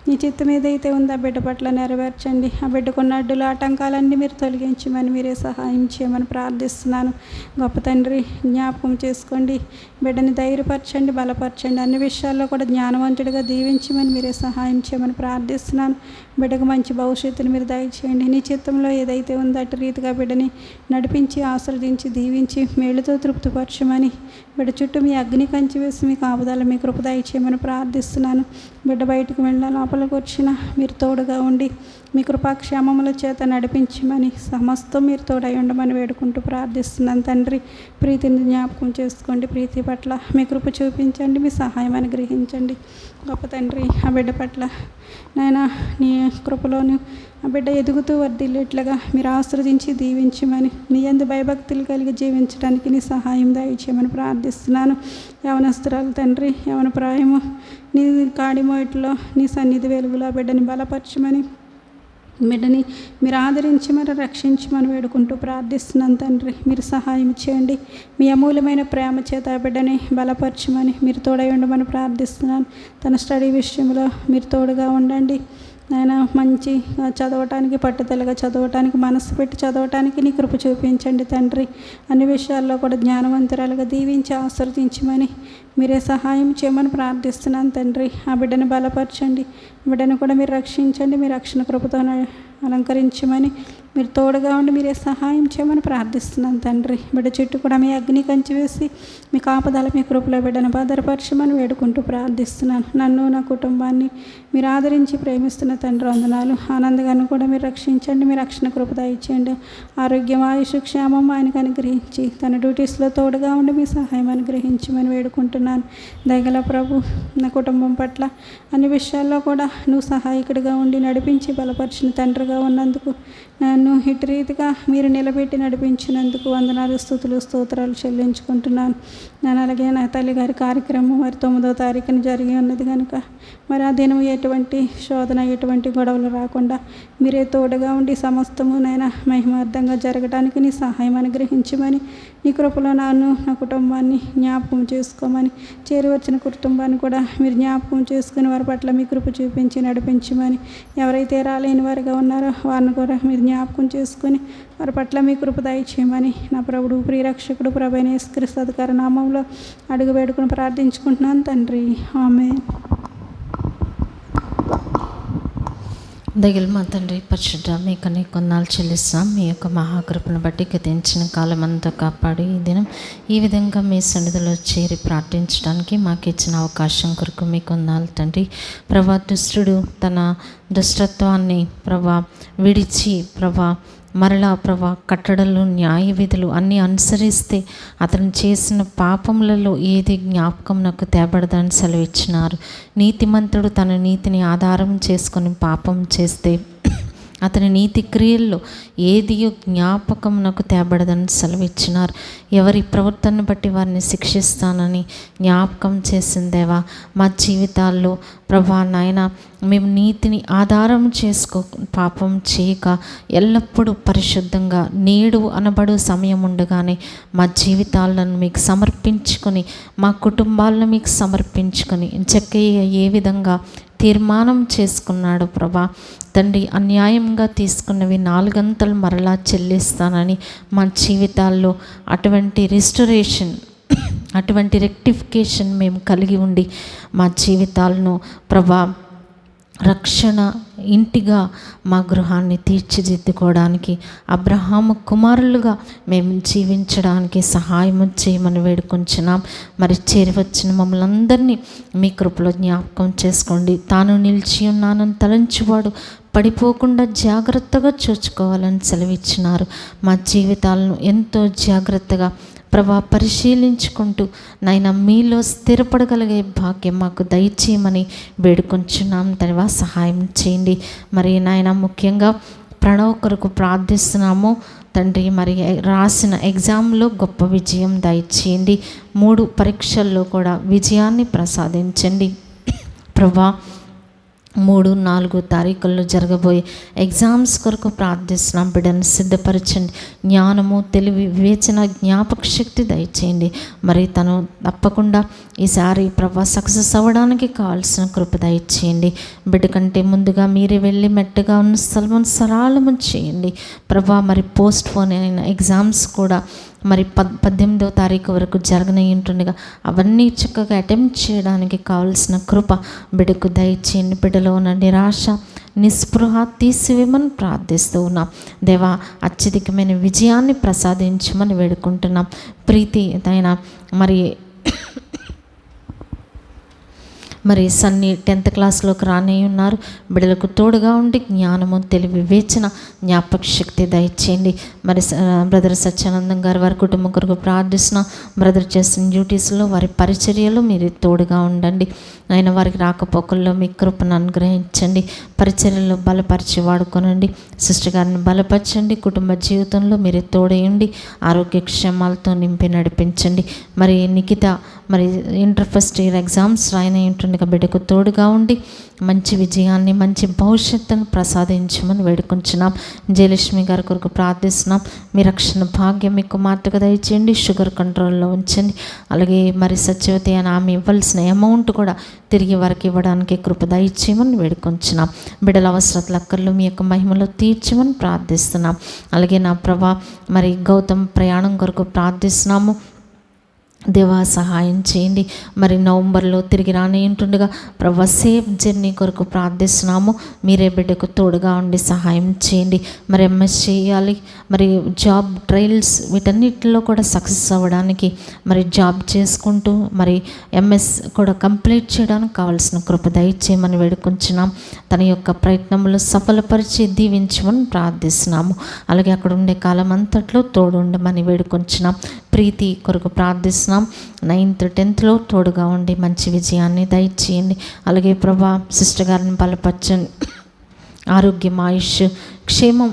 నీ చిత్తం ఏదైతే ఉందో ఆ బిడ్డ పట్ల నెరవేర్చండి. ఆ బిడ్డకున్న అడ్డులు ఆటంకాలన్నీ మీరు తొలగించమని, మీరే సహాయం చేయమని ప్రార్థిస్తున్నాను. గొప్ప తండ్రి జ్ఞాపకం చేసుకోండి. బిడ్డని ధైర్యపరచండి, బలపరచండి. అన్ని విషయాల్లో కూడా జ్ఞానవంతుడిగా దీవించమని, మీరే సహాయం చేయమని ప్రార్థిస్తున్నాను. బిడ్డకు మంచి భవిష్యత్తుని మీరు దయచేయండి. నీ చిత్తంలో ఏదైతే ఉందో అటు రీతిగా బిడ్డని నడిపించి ఆశీర్వదించి దీవించి మేలుతో తృప్తిపరచమని, బిడ్డ చుట్టూ మీ అగ్ని కంచి వేసి మీ కాపుదల మీ కృప దయచేయమని ప్రార్థిస్తున్నాను. బిడ్డ బయటకు వెళ్ళిన లోపలికి వచ్చిన మీరు తోడుగా ఉండి మీ కృపాక్షేమముల చేత నడిపించమని, సమస్తం మీరు తోడై ఉండమని వేడుకుంటూ ప్రార్థిస్తున్నాను తండ్రి. ప్రీతిని జ్ఞాపకం చేసుకోండి. ప్రీతి పట్ల మీ కృప చూపించండి, మీ సహాయం అనుగ్రహించండి. గొప్ప తండ్రి ఆ బిడ్డ పట్ల నాయన నీ కృపలోను ఆ బిడ్డ ఎదుగుతూ వర్ధిల్లేట్లుగా మీరు ఆశీర్వదించి దీవించమని, నీ యందు భయభక్తులు కలిగి జీవించడానికి నీ సహాయం దయచేయమని ప్రార్థిస్తున్నాను. యవనస్తురాలు తండ్రి యవన ప్రాయము నీ కాడిమోయిట్లో నీ సన్నిధి వెలుగులో బిడ్డని బలపరచమని, బిడ్డని మీరు ఆదరించమని రక్షించమని వేడుకుంటూ ప్రార్థిస్తున్నాను తండ్రి. మీరు సహాయం చేయండి. మీ అమూల్యమైన ప్రేమ చేత బిడ్డని బలపరచమని, మీరు తోడై ఉండమని ప్రార్థిస్తున్నాను. తన స్టడీ విషయంలో మీరు తోడుగా ఉండండి. ఆయన మంచి చదవటానికి, పట్టుదలగా చదవటానికి, మనసు పెట్టి చదవటానికి నీ కృప చూపించండి తండ్రి. అన్ని విషయాల్లో కూడా జ్ఞానవంతురాలుగా దీవించి ఆశీర్వదించమని, మీరే సహాయం చేయమని ప్రార్థిస్తున్నాను తండ్రి. ఆ బిడ్డను బలపరచండి. బిడ్డను కూడా మీరు రక్షించండి. మీ రక్షణ కృపతో అలంకరించమని, మీరు తోడుగా ఉండి మీరే సహాయం చేయమని ప్రార్థిస్తున్నాను తండ్రి. బిడ్డ చుట్టూ కూడా మీ అగ్ని కంచి వేసి మీ కాపుదల మీ కృపలో బిడ్డను భద్రపరచమని వేడుకుంటూ ప్రార్థిస్తున్నాను. నన్ను నా కుటుంబాన్ని మీరు ఆదరించి ప్రేమిస్తున్న తండ్రి వందనాలు. ఆనందగాను కూడా మీరు రక్షించండి. మీ రక్షణ కృప దయచేయండి. ఆరోగ్యం, ఆయుష్, క్షేమం ఆయనకు అనుగ్రహించి తన డ్యూటీస్లో తోడుగా ఉండి మీ సహాయం అనుగ్రహించమని వేడుకుంటున్నాను. దయగల ప్రభు నా కుటుంబం పట్ల అన్ని విషయాల్లో కూడా నువ్వు సహాయకుడిగా ఉండి నడిపించి బలపరిచిన తండ్రిగా ఉన్నందుకు నన్ను ఇటు రీతిగా మీరు నిలబెట్టి నడిపించినందుకు వందనాలు, స్తుతులు, స్తోత్రాలు చెల్లించుకుంటున్నాను. నేను అలాగే నా తల్లి గారి కార్యక్రమం మరి 9వ తారీఖున జరిగి ఉన్నది కనుక మరి ఆ దినం ఎటువంటి శోధన, ఎటువంటి గొడవలు రాకుండా మీరే తోడుగా ఉండి సమస్తము నైనా మహిమార్థంగా జరగడానికి నీ సహాయం అనుగ్రహించమని, నీ కృపలో నన్ను, నా కుటుంబాన్ని జ్ఞాపకం చేసుకోమని, చేరి వచ్చిన కుటుంబాన్ని కూడా మీరు జ్ఞాపకం చేసుకుని వారి పట్ల మీ కృప చూపించి నడిపించమని, ఎవరైతే రాలేని వారిగా ఉన్నారో వారిని కూడా మీరు జ్ఞాపకం చేసుకుని వారి పట్ల మీ కృప దయచేయమని నా ప్రభుడు, ప్రియరక్షకుడు ప్రభువైన యేసుక్రీస్తు అధికార నామంలో అడుగు వేడుకుని ప్రార్థించుకుంటున్నాను తండ్రి. ఆమేన్. దయగల మా తండ్రి పరిశుద్ధ మీకు అనేక వందనాలు చెల్లిస్తాం. మీ యొక్క మహాకృపను బట్టి గతించిన కాలం అంతా కాపాడి ఈ దినం ఈ విధంగా మీ సన్నిధిలో చేరి ప్రార్థించడానికి మాకు ఇచ్చిన అవకాశం కొరకు మీకు వందనాలు తండ్రి. ప్రభా, దుష్టుడు తన దుష్టత్వాన్ని విడిచి మరలా కట్టడలు, న్యాయ విధులు అన్నీ అనుసరిస్తే అతను చేసిన పాపములలో ఏది జ్ఞాపకం నాకు తేబడదని సెలవిచ్చినారు. నీతిమంతుడు తన నీతిని ఆధారం చేసుకొని పాపం చేస్తే అతని నీతి క్రియల్లో ఏదియో జ్ఞాపకం నాకు తేబడదని సెలవిచ్చినారు. ఎవరి ప్రవర్తనను బట్టి వారిని శిక్షిస్తానని జ్ఞాపకం చేసిందేవా మా జీవితాల్లో. ప్రభా నాయన, మేము నీతిని ఆధారం చేసుకో పాపం చేయక ఎల్లప్పుడూ పరిశుద్ధంగా నేడు అనబడు సమయం ఉండగానే మా జీవితాలను మీకు సమర్పించుకొని, మా కుటుంబాలను మీకు సమర్పించుకొని చక్కగా ఏ విధంగా తీర్మానం చేసుకున్నాడు ప్రభా తండ్రి, అన్యాయంగా తీసుకున్నవి 4 గంటలు మరలా చెల్లిస్తానని మా జీవితాల్లో అటువంటి రిస్టరేషన్, అటువంటి రెక్టిఫికేషన్ మేము కలిగి ఉండి మా జీవితాలను ప్రభా రక్షణ ఇంటిగా మా గృహాన్ని తీర్చిదిద్దుకోవడానికి, అబ్రహాము కుమారులుగా మేము జీవించడానికి సహాయం చేయమని వేడుకొంచున్నాం. మరి చేరివచ్చిన మమ్మల్ని అందరినీ మీ కృపలో జ్ఞాపకం చేసుకోండి. తాను నిలిచి ఉన్నానని తలంచువాడు పడిపోకుండా జాగ్రత్తగా చూసుకోవాలని సెలవిచ్చినారు. మా జీవితాలను ఎంతో జాగ్రత్తగా పరిశీలించుకుంటూ నాయన మీలో స్థిరపడగలిగే భాగ్యం మాకు దయచేయమని వేడుకొంచున్నాం. తనవా సహాయం చేయండి. మరి నాయన ముఖ్యంగా ప్రణవ్ కొరకు ప్రార్థిస్తున్నాము తండ్రి. మరి రాసిన ఎగ్జామ్లో గొప్ప విజయం దయచేయండి. 3 పరీక్షల్లో కూడా విజయాన్ని ప్రసాదించండి ప్రభా. 3, 4 తారీఖుల్లో జరగబోయే ఎగ్జామ్స్ కొరకు ప్రార్థిస్తున్నాం. బిడ్డను సిద్ధపరచండి. జ్ఞానము, తెలివి, వివేచన, జ్ఞాపక శక్తి దయచేయండి. మరి తను తప్పకుండా ఈసారి సక్సెస్ అవ్వడానికి కావాల్సిన కృప దయచేయండి. బిడ్డ కంటే ముందుగా మీరే వెళ్ళి మెట్టగా ఉన్న స్థలమును సరళము చేయండి మరి పోస్ట్ పోన్ అయిన ఎగ్జామ్స్ కూడా మరి 18వ తారీఖు వరకు జరగనై ఉంటుండగా అవన్నీ చక్కగా అటెంప్ట్ చేయడానికి కావాల్సిన కృప బిడ్డకు దయచేయండి. బిడ్డలో ఉన్న నిరాశ, నిస్పృహ తీసివేమని ప్రార్థిస్తూ ఉన్నాం. దేవా, అత్యధికమైన విజయాన్ని ప్రసాదించమని వేడుకుంటున్నాం. ప్రీతి అయినా మరి సన్ని 10th క్లాస్లోకి రానే ఉన్నారు. బిడ్డలకు తోడుగా ఉండి జ్ఞానము, తెలివి, వివేచన, జ్ఞాపక శక్తి దయచేయండి. మరి బ్రదర్ సత్యానందం గారు వారి కుటుంబం కొరకు ప్రార్థిస్తున్న బ్రదర్ చేసిన డ్యూటీస్లో వారి పరిచర్యలో మీరు తోడుగా ఉండండి. ఆయన వారికి రాకపోకల్లో మీ కృపను అనుగ్రహించండి. పరిచర్యలో బలపరిచి వాడుకోనండి. సిస్టర్ గారిని బలపరచండి. కుటుంబ జీవితంలో మీరు తోడేయండి. ఆరోగ్యక్షేమాలతో నింపి నడిపించండి. మరి Nikhita inter first year exams రాయనే ఉంటుండగా బిడ్డకు తోడుగా ఉండి మంచి విజయాన్ని, మంచి భవిష్యత్తును ప్రసాదించమని వేడుకుంటున్నాం. జయలక్ష్మి గారి కొరకు ప్రార్థిస్తున్నాం. మీ రక్షణ భాగ్యం మీ కుమార్తెకు దయచేయండి. షుగర్ కంట్రోల్లో ఉంచండి. అలాగే మరి సత్యవతి అని ఆమె ఇవ్వాల్సిన అమౌంట్ కూడా తిరిగి వారికి ఇవ్వడానికి కృప దయచేయమని వేడుకొంచున్నాం. బిడ్డల అవసరతల అక్కర్లు మీ యొక్క మహిమలో తీర్చమని ప్రార్థిస్తున్నాం. అలాగే నా ప్రభా గౌతమ్ ప్రయాణం కొరకు ప్రార్థిస్తున్నాము. దేవా, సహాయం చేయండి. మరి నవంబర్లో తిరిగి రాని ఉంటుండగా సేఫ్ జర్నీ కొరకు ప్రార్థిస్తున్నాము. మీరే బిడ్డకు తోడుగా ఉండి సహాయం చేయండి. ఎంఎస్ చేయాలి. జాబ్ ట్రయల్స్ వీటన్నిటిలో కూడా సక్సెస్ అవ్వడానికి జాబ్ చేసుకుంటూ ఎంఎస్ కూడా కంప్లీట్ చేయడానికి కావాల్సిన కృప దయచేయమని వేడుకుంటున్నాం. తన యొక్క ప్రయత్నంలో సఫలపరిచి దీవించమని ప్రార్థిస్తున్నాము. అలాగే అక్కడ ఉండే కాలం అంతట్లో తోడు ఉండమని వేడుకుంటున్నాం. ప్రీతి కొరకు ప్రార్థిస్తున్నాం. 9th 10thలో తోడుగా ఉండి మంచి విజయాన్ని దయచేయండి. అలాగే సిస్టర్ గారిని బలపరచండి. ఆరోగ్యం, ఆయుష్, క్షేమం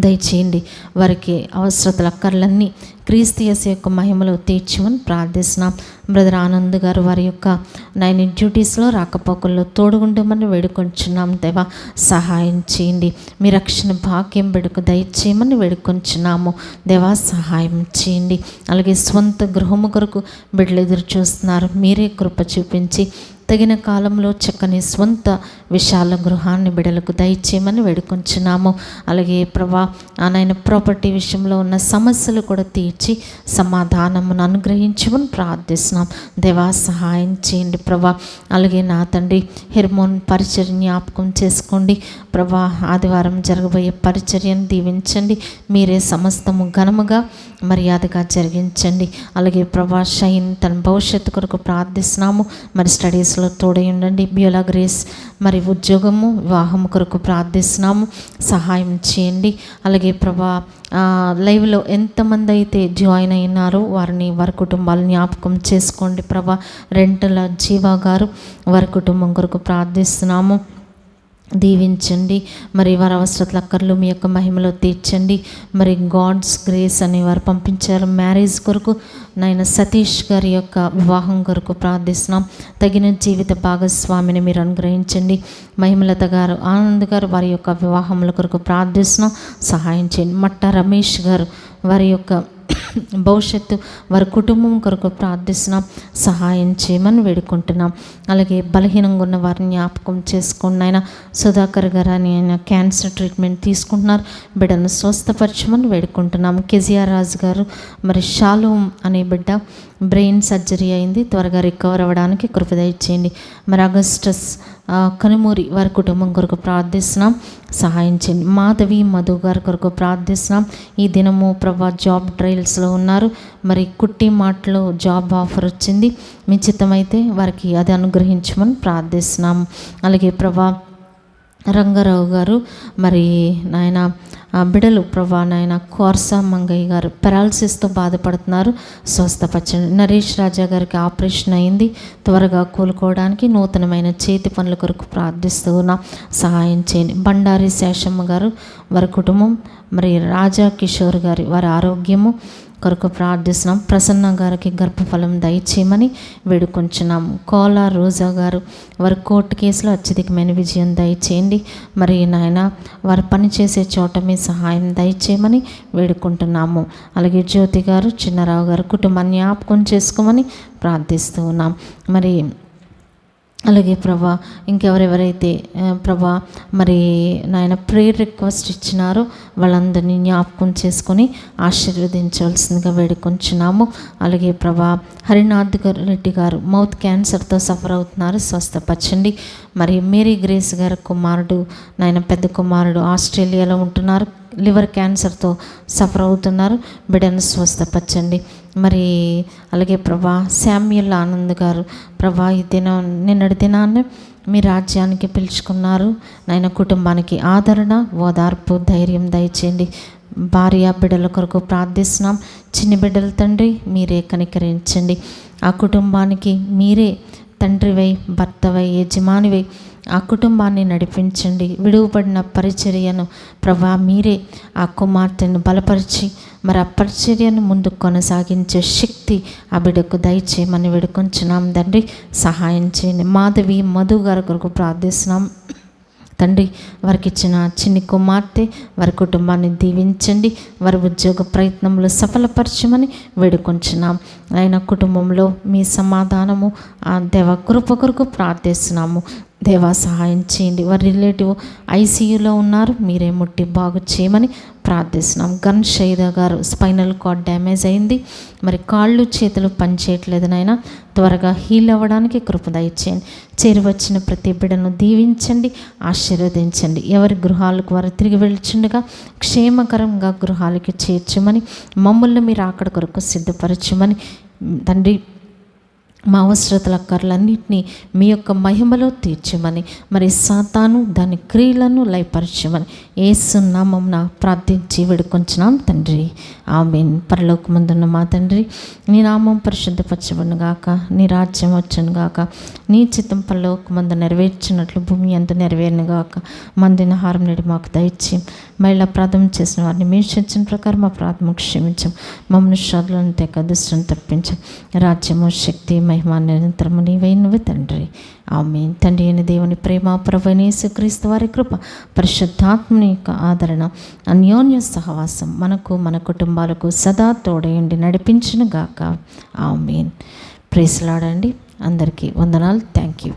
దయచేయండి. వారికి అవసరతల అక్కర్లన్నీ క్రీస్తు యేసు యొక్క మహిమలో తీర్చమని ప్రార్థిస్తున్నాం. బ్రదర్ ఆనంద్ గారు వారి యొక్క నైన్ డ్యూటీస్లో రాకపోకల్లో తోడుగుండమని వేడుకొంచున్నాం. దేవా సహాయం చేయండి. మీ రక్షణ భాగ్యం బిడ్డకు దయచేయమని వేడుకొంచున్నాము. దేవా సహాయం చేయండి. అలాగే స్వంత గృహము కొరకు బిడ్డలు ఎదురు చూస్తున్నారు. మీరే కృప చూపించి తగిన కాలంలో చక్కని స్వంత విశాల గృహాన్ని బిడలకు దయచేయమని వేడుకొంచున్నాము. అలాగే ప్రభా నాయన ప్రాపర్టీ విషయంలో ఉన్న సమస్యలు కూడా తీర్చి సమాధానమును అనుగ్రహించమని ప్రార్థిస్తున్నాం. దేవా సహాయం చేయండి ప్రభా. అలాగే నా తండ్రి హెర్మోన్ పరిచర్య జ్ఞాపకం చేసుకోండి ప్రభా. ఆదివారం జరగబోయే పరిచర్యను దీవించండి. మీరే సమస్తము ఘనముగా మర్యాదగా జరిగించండి. అలాగే ప్రభా షైన్ తన భవిష్యత్తు కొరకు ప్రార్థిస్తున్నాము. మరి స్టడీస్లో తోడై ఉండండి. బ్యూలా గ్రేస్ మరి ఉద్యోగము వివాహము కొరకు ప్రార్థిస్తున్నాము. సహాయం చేయండి. అలాగే ప్రభా లైవ్లో ఎంతమంది అయితే జాయిన్ అయినారో వారి కుటుంబాలను జ్ఞాపకం చేసుకోండి ప్రభా. రెంటల జీవా గారు వారి కుటుంబం కొరకు ప్రార్థిస్తున్నాము. దీవించండి. మరి వారి అవసరతల అక్కర్లు మీ యొక్క మహిమలో తీర్చండి. మరి గాడ్స్ గ్రేస్ అని వారు పంపించారు మ్యారేజ్ కొరకు. నాయన సతీష్ గారి యొక్క వివాహం కొరకు ప్రార్థిస్తున్నాం. తగిన జీవిత భాగస్వామిని మీరు అనుగ్రహించండి. మహిమలత గారు ఆనంద్ గారు వారి యొక్క వివాహముల కొరకు ప్రార్థిస్తున్నాం. సహాయం చేయండి. మట్ట రమేష్ గారు వారి యొక్క భవిష్యత్తు వారి కుటుంబం కొరకు ప్రార్థిస్తున్నాం. సహాయం చేయమని వేడుకుంటున్నాం. అలాగే బలహీనంగా ఉన్న వారిని జ్ఞాపకం చేసుకోండి. ఆయన సుధాకర్ గారు అని ఆయన క్యాన్సర్ ట్రీట్మెంట్ తీసుకుంటున్నారు. బిడ్డను స్వస్థపరచమని వేడుకుంటున్నాం. కెజిఆర్ రాజు గారు మరి షాలోమ్ అనే బిడ్డ బ్రెయిన్ సర్జరీ అయింది. త్వరగా రికవర్ అవ్వడానికి కృప దయచేయండి. మరి అగస్టస్ కనుమూరి వారి కుటుంబం కొరకు ప్రార్థిస్తున్నాం. సహాయం చేయండి. మాధవి మధు గారి కొరకు ప్రార్థిస్తున్నాం. ఈ దినము ప్రభా జాబ్ ట్రయల్స్లో ఉన్నారు. మరి కుట్టి మాటలో జాబ్ ఆఫర్ వచ్చింది. మీ చిత్తమైతే వారికి అది అనుగ్రహించమని ప్రార్థిస్తున్నాము. అలాగే ప్రభా రంగారావు గారు మరి నాయన బిడలు ప్రభా నాయన కోర్సా మంగయ్య గారు పెరాలసిస్తో బాధపడుతున్నారు. స్వస్థపరచండి. నరేష్ రాజా గారికి ఆపరేషన్ అయింది. త్వరగా కోలుకోవడానికి నూతనమైన చేతి పనుల కొరకు ప్రార్థిస్తూ ఉన్నాం. సహాయం చేయండి. బండారి శేషమ్మ గారు వారి కుటుంబం మరి రాజా కిషోర్ గారి వారి ఆరోగ్యము కొరకు ప్రార్థిస్తున్నాం. ప్రసన్న గారికి గర్భఫలం దయచేయమని వేడుకొంచున్నాం. కోలా రోజా గారు వారి కోర్టు కేసులో అత్యధికమైన విజయం దయచేయండి. మరి నాయన వారు పనిచేసే చోట మీ సహాయం దయచేయమని వేడుకుంటున్నాము. అలాగే జ్యోతి గారు చిన్నరావు గారు కుటుంబాన్ని జ్ఞాపకం చేసుకోమని ప్రార్థిస్తూ ఉన్నాం. మరి అలాగే ప్రభా ఇంకెవరెవరైతే ప్రభా మరి నాయన ప్రేయర్ రిక్వెస్ట్ ఇచ్చినారో వాళ్ళందరినీ జ్ఞాపకం చేసుకొని ఆశీర్వదించవలసిందిగా వేడుకొంచున్నాము. అలాగే ప్రభా హరినాథ్ రెడ్డి గారు మౌత్ క్యాన్సర్తో సఫర్ అవుతున్నారు. స్వస్థపరచండి. మరి మేరీ గ్రేస్ గారి కుమారుడు నాయన పెద్ద కుమారుడు ఆస్ట్రేలియాలో ఉంటున్నారు. లివర్ క్యాన్సర్తో సఫర్ అవుతున్నారు. బిడ్డను స్వస్థపరచండి. మరి అలాగే ప్రభా శామ్యుల్ ఆనంద్ గారు ప్రభా ఈ నిన్నటి దినాన్ని మీ రాజ్యానికి పిలుచుకున్నారు. నాయన కుటుంబానికి ఆదరణ ఓదార్పు ధైర్యం దయచేయండి. భార్య బిడ్డల కొరకు ప్రార్థిస్తున్నాం. చిన్న బిడ్డల తండ్రి మీరే కనికరించండి. ఆ కుటుంబానికి మీరే తండ్రివై భర్తవై యజమానివై ఆ కుటుంబాన్ని నడిపించండి. విడువబడిన పరిచర్యను ప్రభా మీరే ఆ కుమార్తెను బలపరిచి మరి ఆ పరిచర్యను ముందుకు కొనసాగించే శక్తి ఆ బిడ్డకు దయచేయమని వేడుకొంచున్నాం. తండ్రి సహాయం చేయండి. మాధవి మధు గారి కొరకు ప్రార్థిస్తున్నాం. తండ్రి వారికి ఇచ్చిన చిన్ని కుమార్తె వారి కుటుంబాన్ని దీవించండి. వారి ఉద్యోగ ప్రయత్నంలో సఫలపరచమని వేడుకొంచున్నాం. ఆయన కుటుంబంలో మీ సమాధానము ఆ దేవ కృప కొరకు ప్రార్థిస్తున్నాము. దేవా సహాయం చేయండి. వారి రిలేటివ్ ఐసీయూలో ఉన్నారు. మీరే ముట్టి బాగు చేయమని ప్రార్థిస్తున్నాం. గన్ షైదా గారు స్పైనల్ కార్డ్ డ్యామేజ్ అయింది. మరి కాళ్ళు చేతులు పనిచేయట్లేదు. నాయన త్వరగా హీల్ అవ్వడానికి కృప దయచేయండి. చేరువచ్చిన ప్రతి బిడ్డను దీవించండి, ఆశీర్వదించండి. ఎవరి గృహాలకు వారు తిరిగి వెళ్తుండగా క్షేమకరంగా గృహాలకి చేర్చమని మమ్మల్ని మీరు అక్కడ కొరకు సిద్ధపరచమని తండ్రి మా అవసరతల అక్కర్లన్నింటినీ మీ యొక్క మహిమలో తీర్చమని, మరి సాతాను దాని క్రియలను లయపరచమని యేసు నామమున ప్రార్థించి వేడుకొంచున్నాం తండ్రి. ఆమేన్. పరలోకమందున్న మా తండ్రి, నీ నామం పరిశుద్ధపరచబడును గాక, నీ రాజ్యం వచ్చును గాక, నీ చిత్తం పరలోకమందు నెరవేర్చినట్లు భూమి అందు నెరవేరును గాక. మందిన ఆహారం నేడు మాకు దయచేయం. మహిళా ప్రార్థన చేసిన వారిని మీరు చర్చిన ప్రకారం మా ప్రార్థన క్షమించం. మమ్మల్ని శోధలను తెక దుష్టులను తప్పించం. రాజ్యము, శక్తి, మహిమ నిరంతరము నీవైనవి తండ్రి. ఆమేన్. తండ్రి అయిన దేవుని ప్రేమ, ప్రభువైన యేసుక్రీస్తు వారి కృప, పరిశుద్ధాత్మని యొక్క ఆదరణ, అన్యోన్య సహవాసం మనకు మన కుటుంబాలకు సదా తోడయండి నడిపించును గాక. ఆమేన్. Praise Lord. అందరికీ వందనాలు. Thank you.